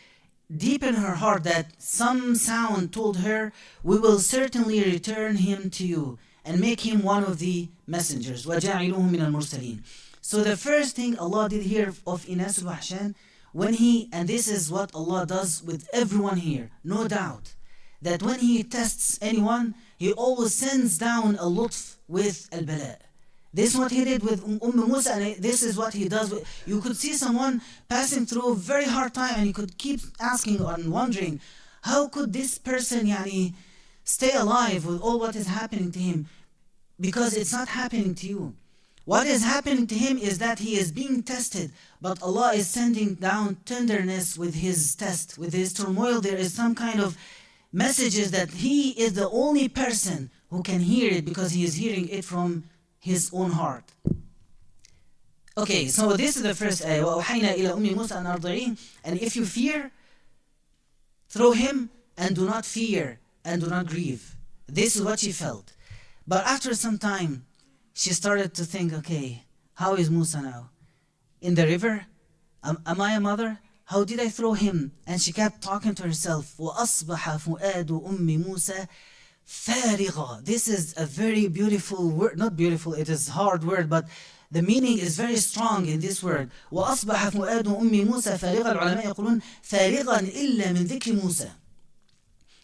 deep in her heart that some sound told her, we will certainly return him to you and make him one of the messengers. وَجَعِلُهُ مِنَ الْمُرْسَلِينَ. So the first thing Allah did here of Inas al-Wahshan, and this is what Allah does with everyone here, no doubt, that when He tests anyone, He always sends down a lutf with al-bala. This is what He did with Musa, and this is what He does with, you could see someone passing through a very hard time, and you could keep asking and wondering, how could this person stay alive with all what is happening to him? Because it's not happening to you. What is happening to him is that he is being tested, but Allah is sending down tenderness with His test, with His turmoil. There is some kind of messages that He is the only person who can hear it, because He is hearing it from His own heart. Okay, so this is the first ayah. وَأَوْحَيْنَا إِلَى أُمِّ مُوسَى أَنْ أَرْضِعِيهِ. And if you fear, throw him, and do not fear, and do not grieve. This is what she felt. But after some time, she started to think, okay, how is Musa now? In the river? Am I a mother? How did I throw him? And she kept talking to herself. وَأَصْبَحَ فُؤَادُ أُمِّ مُوسَى فَارِغًا. This is a very beautiful word. Not beautiful, it is a hard word, but the meaning is very strong in this word. وَأَصْبَحَ فُؤَادُ أُمِّ مُوسَى فَارِغًا. العلماء يقولون فَارِغًا إِلَّا مِنْ ذِكْرِ مُوسَى.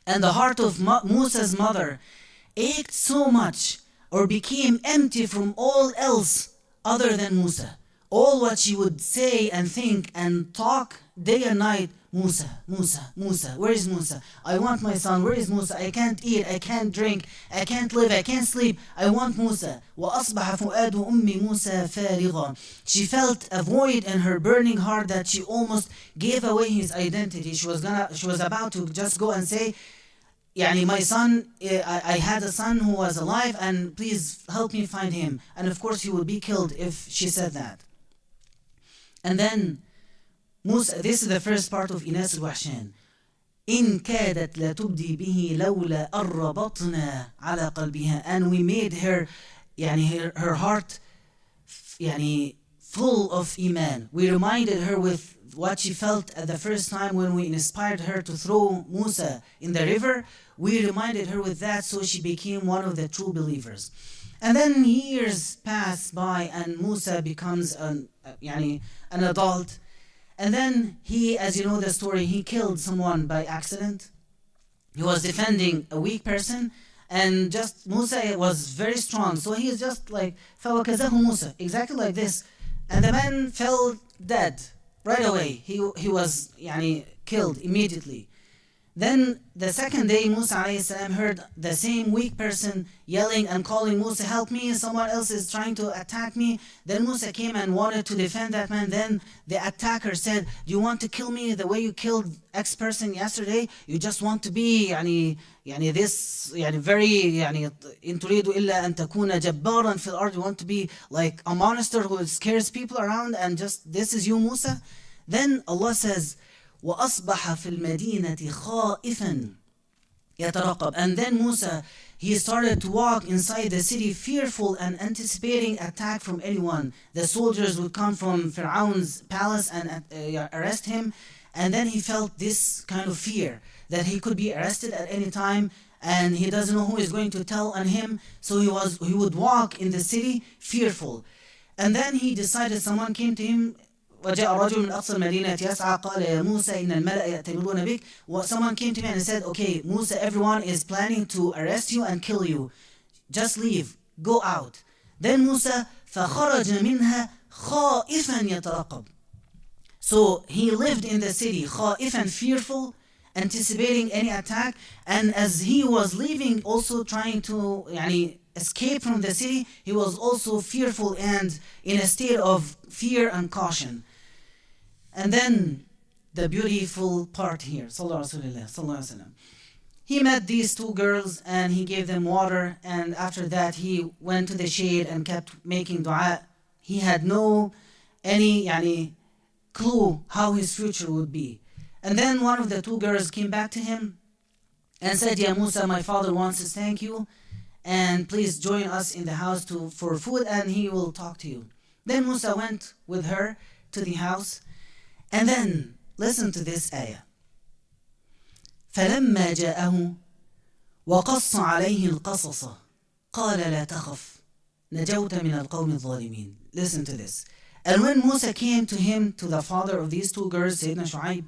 And the heart of Musa's mother ached so much, or became empty from all else other than Musa. All what she would say and think and talk day and night, Musa, Musa, Musa, where is Musa? I want my son, where is Musa? I can't eat, I can't drink, I can't live, I can't sleep, I want Musa. وَأَصْبَحَ فُؤَادُ أُمِّ مُوسَى فَارِغًا. She felt a void in her burning heart that she almost gave away his identity. She was about to just go and say, يعني my son, I had a son who was alive, and please help me find him. And of course he would be killed if she said that. And then Musa, this is the first part of إناس الوحشان. إن كادت لتبدي به لولا أربطنا على قلبها. And we made her, يعني her heart, يعني full of iman. We reminded her with what she felt at the first time when we inspired her to throw Musa in the river. We reminded her with that, so she became one of the true believers. And then years pass by, and Musa becomes an adult. And then he, as you know the story, he killed someone by accident. He was defending a weak person, and just Musa was very strong, so he is just like فَوَكَزَهُ Musa, exactly like this, and the man fell dead right away. He was killed immediately. Then the second day, Musa alayhi salam heard the same weak person yelling and calling, Musa, help me, someone else is trying to attack me. Then Musa came and wanted to defend that man. Then the attacker said, do you want to kill me the way you killed X person yesterday? You just want to be this very إن تريد إلا أن تكون جبارا في الأرض. You want to be like a monster who scares people around, and just this is you, Musa? Then Allah says, وَأَصْبَحَ فِي الْمَدِينَةِ خَائِفًا يَتَرَقَّبُ. And then Musa, he started to walk inside the city fearful and anticipating attack from anyone. The soldiers would come from Pharaoh's palace and arrest him. And then he felt this kind of fear that he could be arrested at any time, and he doesn't know who is going to tell on him. So he would walk in the city fearful. And then he decided, someone came to him, وجاء رجل من أقصى المدينة يسعى قال يا موسى إن الملأ يأتمرون بك. Someone came to me and said, okay, Musa, everyone is planning to arrest you and kill you. Just leave, go out. Then Musa فخرج منها خائفا يترقب. So he lived in the city, خائفا, fearful, anticipating any attack. And as he was leaving, also trying to escape from the city, he was also fearful and in a state of fear and caution. And then the beautiful part here, sallallahu alaihi wasallam. He met these two girls and he gave them water, and after that he went to the shade and kept making dua. He had any clue how his future would be. And then one of the two girls came back to him and said, Ya Musa, my father wants to thank you, and please join us in the house for food, and he will talk to you. Then Musa went with her to the house, and then listen to this ayah. فَلَمَّا جَاءَهُ وَقَصَّ عَلَيْهِ الْقَصَصَ قَالَ لَا تَخَفْ نَجَوْتَ مِنَ الْقَوْمِ الظَّالِمِينَ. Listen to this. And when Musa came to him, to the father of these two girls, Sayyidina Shu'aib,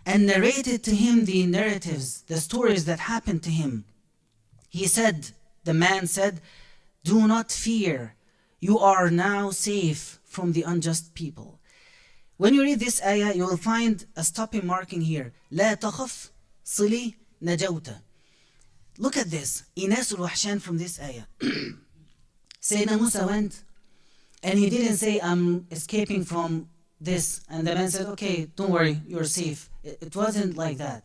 and narrated to him the narratives, the stories that happened to him, the man said, do not fear, you are now safe from the unjust people. When you read this ayah, you will find a stopping marking here. لا تخف صلي نجوت. Look at this. إناس الوحشان from this ayah. Sayyidina Musa went, and he didn't say, I'm escaping from this. And the man said, okay, don't worry, you're safe. It wasn't like that.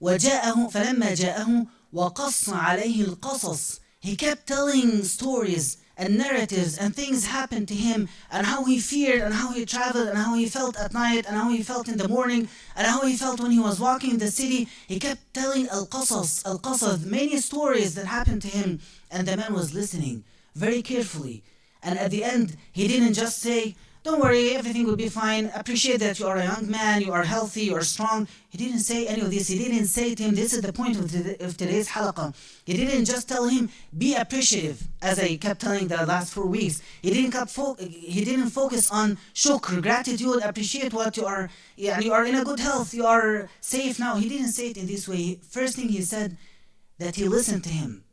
وجاءه فلما جاءه وقص عليه القصص. He kept telling stories and narratives and things happened to him, and how he feared, and how he traveled, and how he felt at night, and how he felt in the morning, and how he felt when he was walking in the city. He kept telling al-qasas, many stories that happened to him, and the man was listening very carefully. And at the end, he didn't just say, don't worry, everything will be fine. Appreciate that you are a young man, you are healthy, you are strong. He didn't say any of this. He didn't say to him, this is the point of today's halaqah. He didn't just tell him, be appreciative, as I kept telling the last 4 weeks. He didn't focus on shukr, gratitude, appreciate what you are. Yeah, you are in a good health, you are safe now. He didn't say it in this way. First thing he said, that he listened to him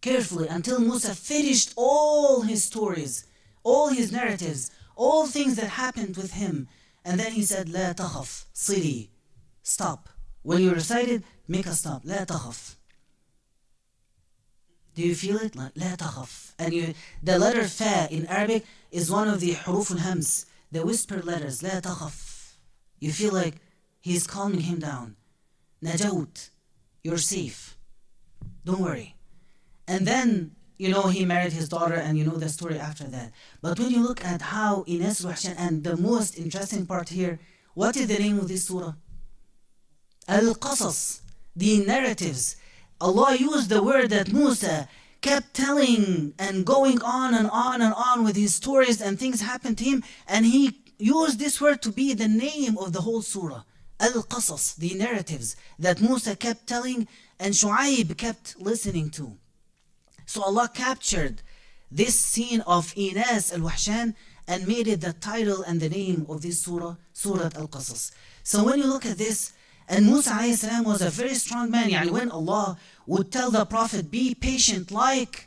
carefully until Musa finished all his stories, all his narratives, all things that happened with him. And then he said, لا تخف, صلي, stop. When you recited, make a stop. لا تخف. Do you feel it? لا تخف. And the letter fa in Arabic is one of the حروف الهمس, the whispered letters. لا تخف. You feel like he's calming him down. نجوت, you're safe. Don't worry. And then, he married his daughter, and you know the story after that. But when you look at how Ines Wahshan, and the most interesting part here, what is the name of this surah? Al-Qasas, the narratives. Allah used the word that Musa kept telling and going on and on and on with his stories, and things happened to him, and he used this word to be the name of the whole surah. Al-Qasas, the narratives that Musa kept telling and Shu'aib kept listening to. So Allah captured this scene of Ines al-Wahshan and made it the title and the name of this surah, Surah Al-Qasas. So when you look at this, and Musa alayhi salam was a very strong man. When Allah would tell the Prophet, be patient like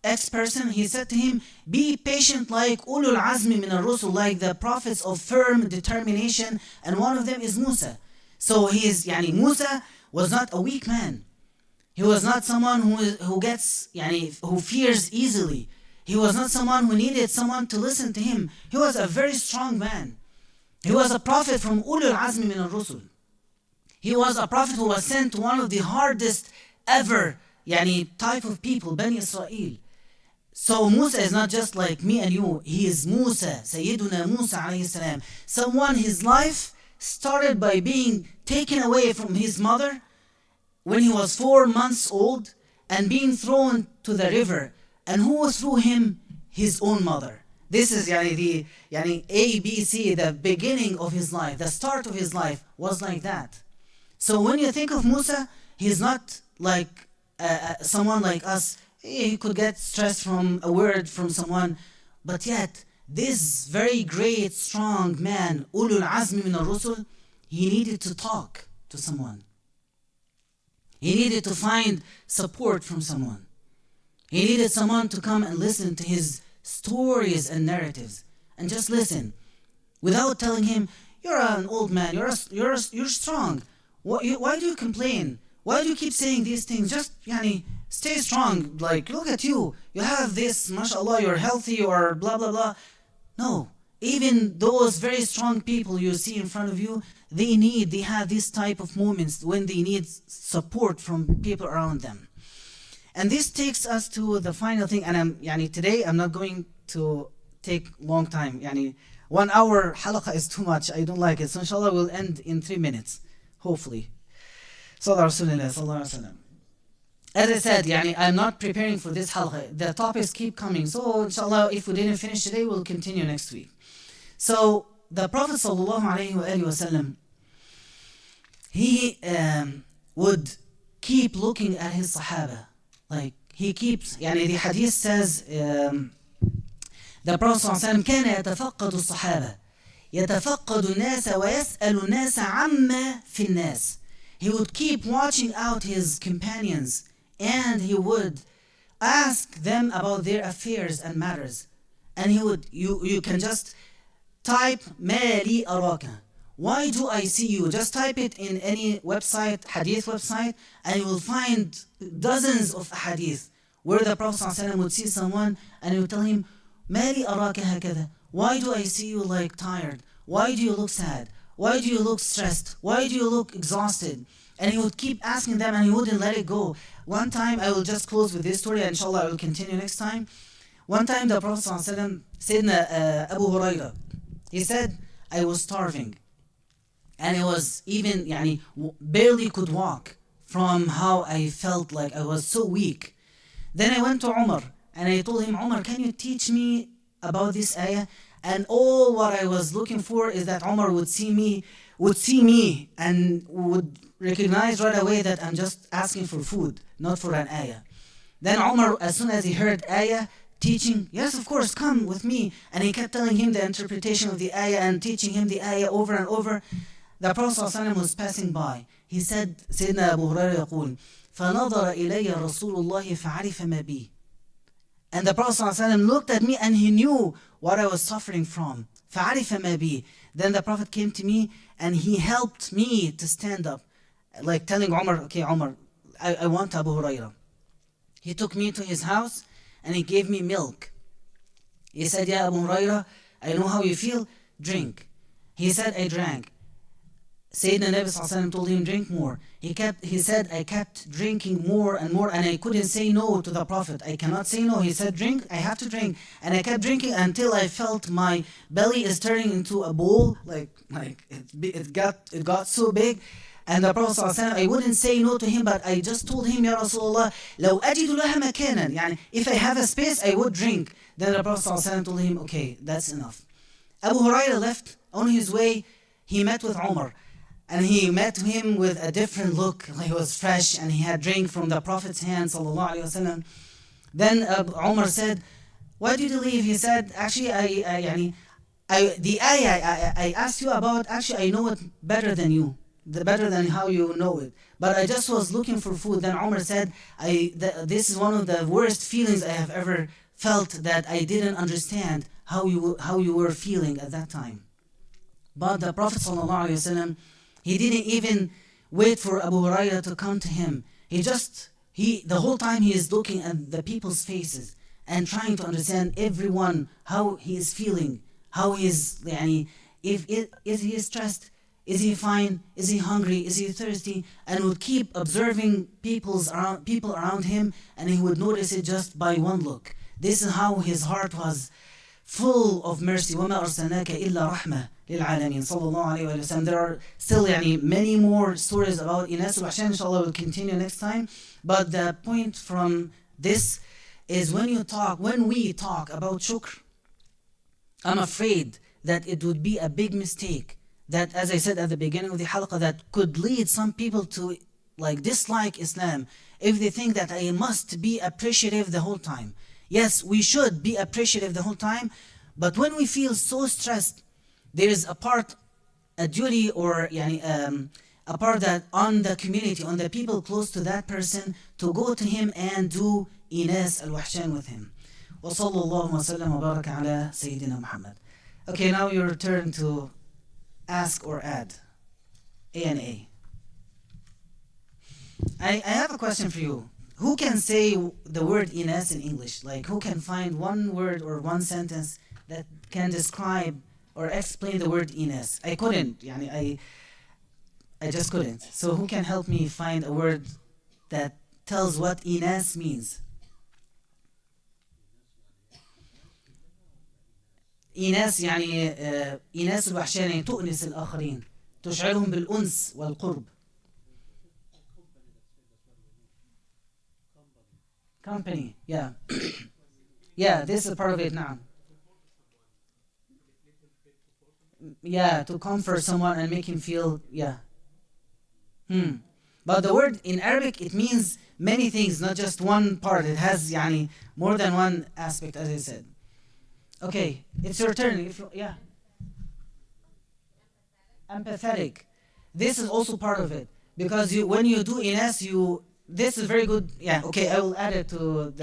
X person, he said to him, be patient like ulul azmi min ar-rusul, like the prophets of firm determination, and one of them is Musa. So Musa was not a weak man. He was not someone who fears easily. He was not someone who needed someone to listen to him. He was a very strong man. He was a prophet from ulul azmi min ar-rusul. He was a prophet who was sent to one of the hardest ever type of people, Bani Israel. So Musa is not just like me and you. He is Musa, Sayyiduna Musa alayhi salam. Someone, his life started by being taken away from his mother when he was 4 months old and being thrown to the river. And who threw him? His own mother. This is the ABC, the beginning of his life, the start of his life was like that. So when you think of Musa, he's not like someone like us. He could get stressed from a word from someone, but yet this very great, strong man, ulul azmi min ar-rusul, he needed to talk to someone. He needed to find support from someone. He needed someone to come and listen to his stories and narratives, and just listen, without telling him, "You're an old man. You're strong. Why do you complain? Why do you keep saying these things? Just stay strong. Like, look at you. You have this, mashallah, you're healthy, or blah, blah, blah." No. Even those very strong people you see in front of you, they have this type of moments when they need support from people around them. And this takes us to the final thing. And today I'm not going to take long time. 1 hour halaqah is too much. I don't like it. So inshallah we'll end in 3 minutes. Hopefully. As I said, I'm not preparing for this halaqah. The topics keep coming. So inshallah, if we didn't finish today, we'll continue next week. So the Prophet ﷺ, he would keep looking at his Sahaba. Like he keeps, the hadith says, the Prophet ﷺ كان يتفقد الصحابة يتفقد الناس ويسأل الناس عما في الناس. He would keep watching out his companions, and he would ask them about their affairs and matters. And he would, you can just type ما لي أراك. Why do I see you? Just type it in any website, hadith website, and you will find dozens of hadith where the Prophet ﷺ would see someone and he would tell him, ما لي أراك هكذا. Why do I see you like tired? Why do you look sad? Why do you look stressed? Why do you look exhausted? And he would keep asking them, and he wouldn't let it go. One time, I will just close with this story, and inshallah I will continue next time. One time the Prophet ﷺ, Sayyidina Abu Huraira, he said, I was starving. And I was even, barely could walk from how I felt like I was so weak. Then I went to Umar and I told him, Umar, can you teach me about this ayah? And all what I was looking for is that Umar would see me and would recognize right away that I'm just asking for food, not for an ayah. Then Umar, as soon as he heard ayah teaching, yes, of course, come with me. And he kept telling him the interpretation of the ayah and teaching him the ayah over and over. The Prophet ﷺ was passing by. He said, Sayyidina Abu Hurairah يقول, فَنَظَرَ إِلَيَّ رَسُولُ اللَّهِ فَعَرِفَ مَا بِي. And the Prophet ﷺ looked at me and he knew what I was suffering from. فَعَرِفَ مَا بِي. Then the Prophet came to me and he helped me to stand up. Like telling Umar, okay, Umar, I want Abu Hurairah. He took me to his house and he gave me milk. He said, Ya Abu Hurairah, I know how you feel, drink. He said, I drank. Sayyidina Nabi ﷺ told him, drink more. He said, I kept drinking more and more and I couldn't say no to the Prophet. I cannot say no. He said, drink, I have to drink. And I kept drinking until I felt my belly is turning into a bowl, like it got so big. And the Prophet ﷺ, I wouldn't say no to him, but I just told him, Ya Rasulullah, لو أجد لها مكانا, if I have a space, I would drink. Then the Prophet ﷺ told him, okay, that's enough. Abu Hurairah left. On his way, he met with Umar. And he met him with a different look. He was fresh and he had drink from the Prophet's hand, sallallahu alaihi wasallam. Then Umar said, why did you leave? He said, actually, the ayah I asked you about, actually, I know it better than you. Better than how you know it. But I just was looking for food. Then Umar said, this is one of the worst feelings I have ever felt, that I didn't understand how you were feeling at that time. But the Prophet sallallahu alaihi wasallam, he didn't even wait for Abu Hurairah to come to him. The whole time he is looking at the people's faces and trying to understand everyone, how he is feeling, how he is, is he stressed, is he fine, is he hungry, is he thirsty, and would keep observing people around him, and he would notice it just by one look. This is how his heart was full of mercy. وَمَا أَرْسَلْنَاكَ إِلَّا رَحْمَةً لِلْعَالَمِينَ صلى الله عليه وسلم. There are still many more stories about Inas al-Wahshan. Inshallah, we'll continue next time. But the point from this is when we talk about shukr, I'm afraid that it would be a big mistake. That, as I said at the beginning of the halaqah, that could lead some people to dislike Islam if they think that I must be appreciative the whole time. Yes, we should be appreciative the whole time, but when we feel so stressed, there is a duty or a part that on the community, on the people close to that person, to go to him and do Inas al-Wahshan with him. وصلى الله وسلم وبارك على سيدنا محمد. Okay, now your turn to ask or add. A&A. I have a question for you. Who can say the word Inas in English? Who can find one word or one sentence that can describe or explain the word Inas? I couldn't. I just couldn't. So who can help me find a word that tells what Inas means? إيناس إيناس الوحشان تؤنس الآخرين تشعرهم بالأنس والقرب. Company, yeah. Yeah, this is part of it now. Yeah, to comfort someone and make him feel, yeah. But the word in Arabic, it means many things, not just one part. It has more than one aspect, as I said. Okay, it's your turn. Yeah. Empathetic. This is also part of it. Because when you do Inas, this is very good. Yeah, okay, I will add it to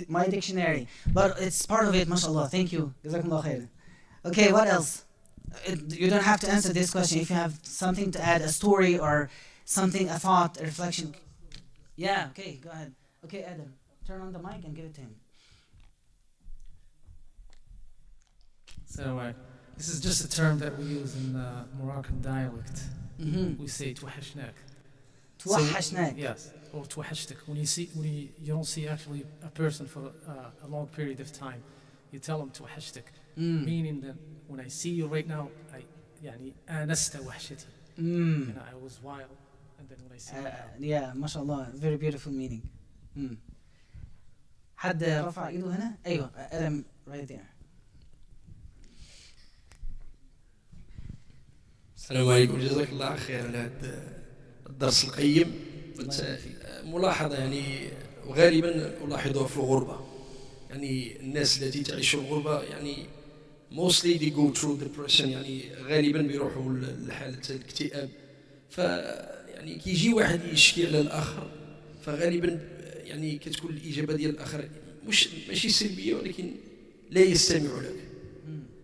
my dictionary. But it's part of it, mashallah. Thank you. Jazakumullah khair. Okay, what else? You don't have to answer this question. If you have something to add, a story or something, a thought, a reflection. Yeah, okay, go ahead. Okay, Adam, turn on the mic and give it to him. So this is just a term that we use in Moroccan dialect. Mm-hmm. We say توحشناك. توحشناك. Yes, or توحشتك. When you don't see actually a person for a long period of time, you tell them توحشتك, Mm. meaning that when I see you right now, يعني آنست وحشتي. Mm. You know, I was wild, and then when I see you now. Yeah, ما شاء الله, very beautiful meaning. Mm. حد رفع ايده هنا؟ ايوه, Adam right there. السلام عليكم، جزاك الله خير على هذا الدرس القيم. ملاحظة يعني وغالبا ألاحظها في الغربة، يعني الناس التي تعيش في الغربة يعني mostly they go through depression، يعني غالبا بيروحوا لحالة الاكتئاب. فيعني كيجي واحد يشكي على الآخر، فغالبا يعني كتكون الإجابة ديال الآخر ماشي سلبية، ولكن لا يستمع لك،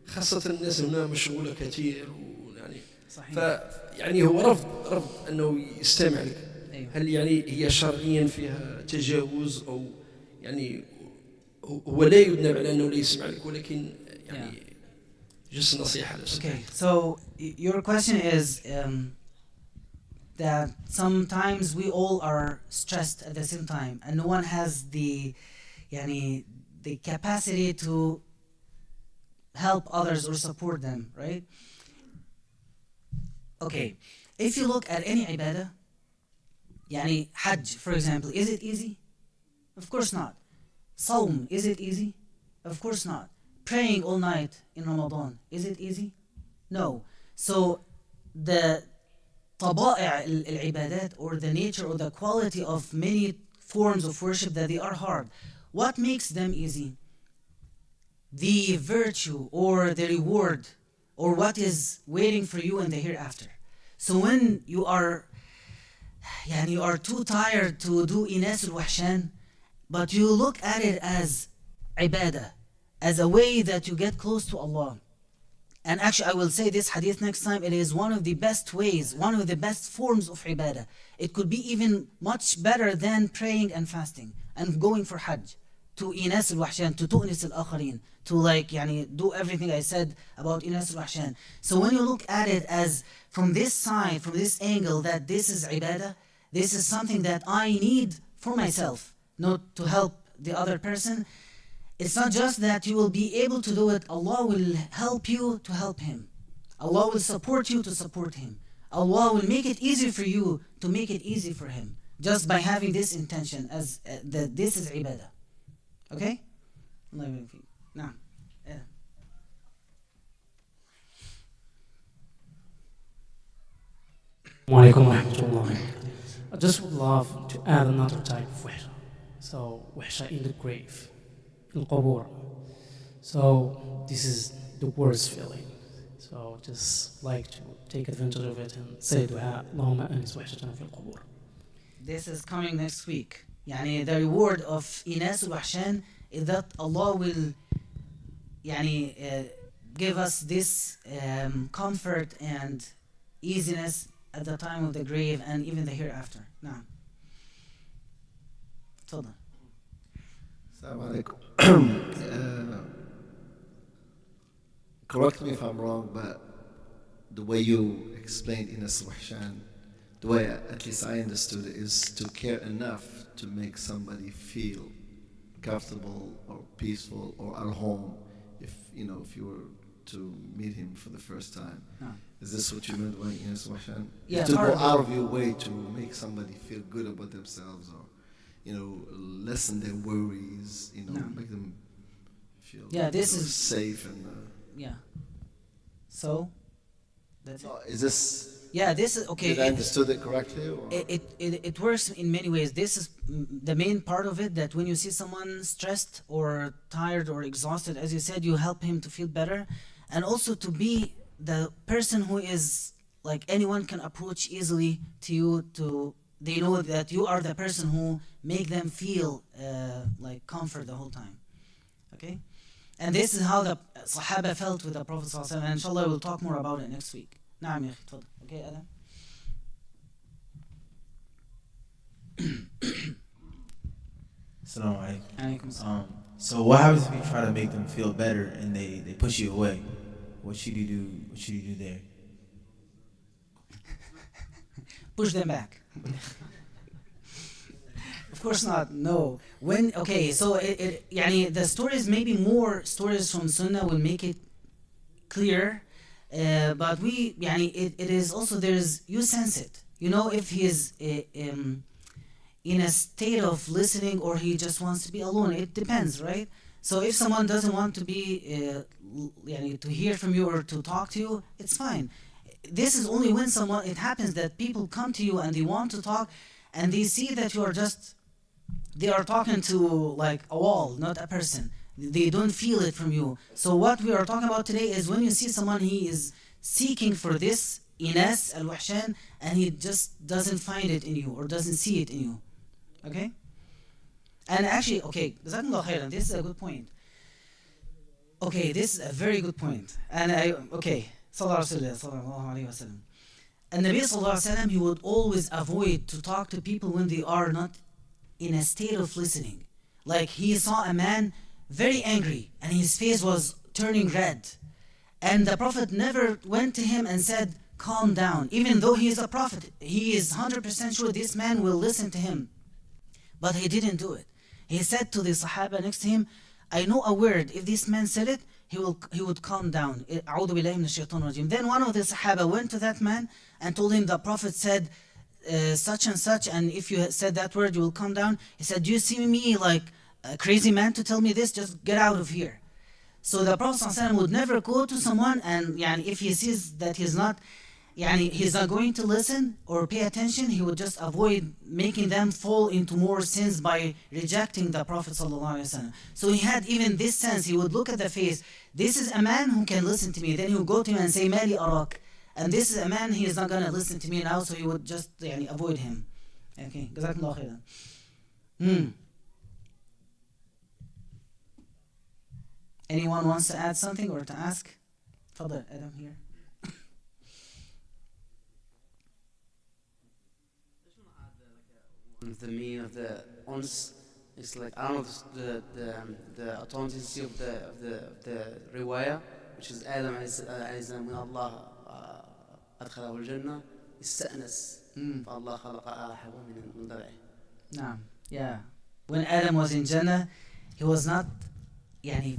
خاصة الناس هنا مشغولة كثير ويعني صحيح. فيعني هو رفض أنه يستمع لك. أيوه. هل يعني هي شرعيا فيها تجاوز، أو يعني هو لا يذنب على أنه لا يسمع لك، ولكن يعني just نصيحة. Okay, so your question is that sometimes we all are stressed at the same time and no one has the capacity to help others or support them, right? Okay, if you look at any ibadah, Hajj for example, is it easy? Of course not. Sawm, is it easy? Of course not. Praying all night in Ramadan, is it easy? No. So the طبائع العبادات, or the nature or the quality of many forms of worship, that they are hard. What makes them easy? The virtue or the reward, or what is waiting for you in the hereafter. So when you are too tired to do Inas al-Wahshan, but you look at it as ibadah, as a way that you get close to Allah. And actually, I will say this hadith next time, it is one of the best ways, one of the best forms of ibadah. It could be even much better than praying and fasting and going for Hajj, to Inas al-Wahshan, to tu'nis al-akharin, to do everything I said about Inas al-Wahshan. So when you look at it as from this side, from this angle, that this is ibadah, this is something that I need for myself, not to help the other person. It's not just that you will be able to do it, Allah will help you to help him. Allah will support you to support him. Allah will make it easy for you to make it easy for him, just by having this intention as that this is ibadah. Okay? Allah يبارك فيك. نعم. Alaikum warahmatullahi. I just would love to add another type of wahsha. So, wahsha in the grave, in qubur. So, this is the worst feeling. So, just like to take advantage of it and say dua, Allahumma anis wahshatana fil qubur. This is coming next week. The reward of Inas al-Wahshan is that Allah will give us this comfort and easiness at the time of the grave and even the hereafter. نعم. تفضل. Assalamu alaikum. Correct me if I'm wrong, but the way you explained Inas Wahshan, the way at least I understood it, is to care enough to make somebody feel comfortable or peaceful or at home if you were to meet him for the first time. No. Is this what you meant by Inas Wahshan? Yeah, To go part of out it. of your way to make somebody feel good about themselves, or lessen their worries, No. make them feel Yeah, this is- safe and Yeah. So that's it. is this Yeah, this is okay. did I understood it correctly, or? It works in many ways. This is the main part of it, that when you see someone stressed or tired or exhausted, as you said, you help him to feel better, and also to be the person who is like anyone can approach easily to you. They know that you are the person who make them feel like comfort the whole time. Okay, and this is how the Sahaba felt with the Prophet ﷺ, and inshallah we'll talk more about it next week. نعم يا أخي تفضل. Okay, Adam. Assalamu alaikum. Alaikum salam. So what happens if you try to make them feel better and they push you away? What should you do? What should you do there? Push them back. course not. No. When okay, so يعني the stories, maybe more stories from Sunnah will make it clear. But we يعني it is also, there's, you sense it. You know if he's in a state of listening or he just wants to be alone. It depends, right? So if someone doesn't want to be يعني to hear from you or to talk to you, it's fine. This is only when someone, it happens that people come to you and they want to talk and they see that you are just, they are talking to like a wall, not a person. They don't feel it from you. So what we are talking about today is when you see someone, he is seeking for this Ines al-Wahshan and he just doesn't find it in you or doesn't see it in you. Okay? And actually, okay, Jazakumullah khairan, this is a good point. Okay, this is a very good point. And okay, sallallahu alayhi wa sallam. And Nabeel sallallahu alayhi wa sallam, he would always avoid to talk to people when they are not in a state of listening. Like he saw a man very angry and his face was turning red. And the Prophet never went to him and said, calm down. Even though he is a Prophet, he is 100% sure this man will listen to him. But he didn't do it. He said to the Sahaba next to him, I know a word, if this man said it, he would calm down. أعوذ بالله من الشيطان الرجيم. Then one of the Sahaba went to that man and told him the Prophet said such and such, and if you said that word, you will calm down. He said, do you see me like a crazy man to tell me this? Just get out of here. So the Prophet ﷺ would never go to someone and if he sees that he's not going to listen or pay attention, he would just avoid making them fall into more sins by rejecting the Prophet ﷺ. So he had even this sense. He would look at the face. This is a man who can listen to me. Then he would go to him and say, Mali arak. And this is a man, he is not going to listen to me now, so he would just avoid him. Okay, Jazakumullah khairan. Anyone wants to add something or to ask? Fadal, Adam here. The meaning of the ons is like, I don't know the authenticity of the riwayah, which is Adam alayhi min Allah أدخله الجنة استأنس فالله خلق آحه من ضلعه. نعم. Yeah. When Adam was in Jannah, he was not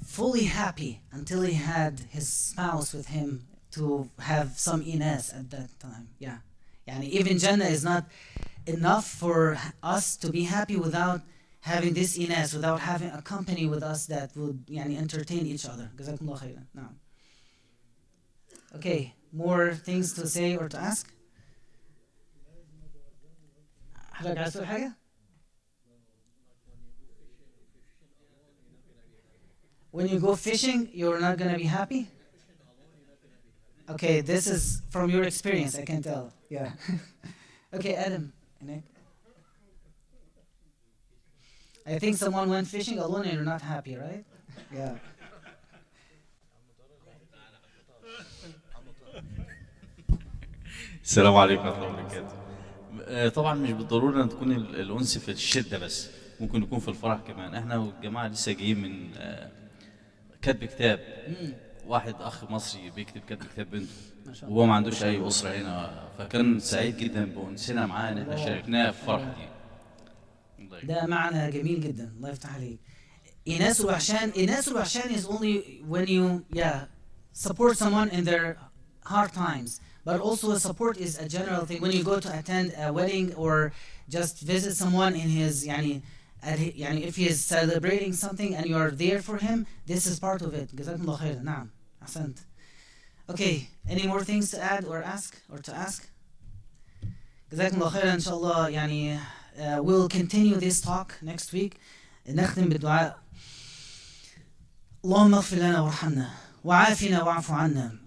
fully happy until he had his spouse with him to have some Ines at that time. Yeah. Even Jannah is not enough for us to be happy without having this Ines, without having a company with us that would entertain each other. Jazakumullah khairan. Now. Okay, more things to say or to ask? حضرتك عايز تقول حاجة؟ When you go fishing, you're not going to be happy? Okay, this is from your experience, I can tell. Yeah. Okay, Adam. I think someone went fishing alone and you're not happy, right? Yeah. السلام عليكم ورحمة الله وبركاته. طبعا مش بالضرورة أن تكون الأنس في الشدة بس، ممكن يكون في الفرح كمان. احنا والجماعة لسه جايين من كتب كتاب. واحد أخ مصري بيكتب كتاب بنته وهو ما عندوش أي أسرة هنا، فكان سعيد جدا بأنسنا معاه إن احنا شاركناه في الفرح دي. ده معنى جميل جدا، الله يفتح عليك. إناس الوحشان is only when you support someone in their hard times. But also support is a general thing. When you go to attend a wedding or just visit someone in his, if he is celebrating something and you are there for him, this is part of it. Jazakumullah khairan. Naam. Ahsant. Okay, any more things to add or ask or to ask? Jazakumullah khairan, inshallah. We'll continue this talk next week. نختم بالدعاء. اللهم اغفر لنا وارحمنا وعافنا واعف عنا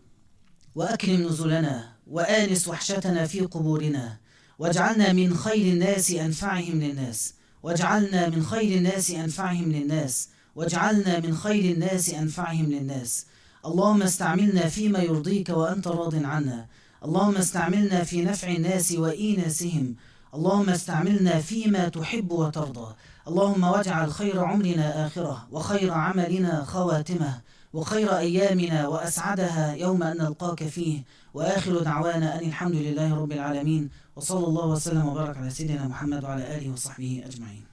وأكرم نزلنا وآنس وحشتنا في قبورنا واجعلنا من خير الناس أنفعهم للناس واجعلنا من خير الناس أنفعهم للناس واجعلنا من خير الناس أنفعهم للناس. اللهم استعملنا فيما يرضيك وأنت راض عنا. اللهم استعملنا في نفع الناس وإيناسهم. اللهم استعملنا فيما تحب وترضى. اللهم واجعل خير عمرنا آخرة وخير عملنا خواتمه وخير أيامنا وأسعدها يوم أن نلقاك فيه. وآخر دعوانا أن الحمد لله رب العالمين وصلى الله وسلم وبارك على سيدنا محمد وعلى آله وصحبه أجمعين.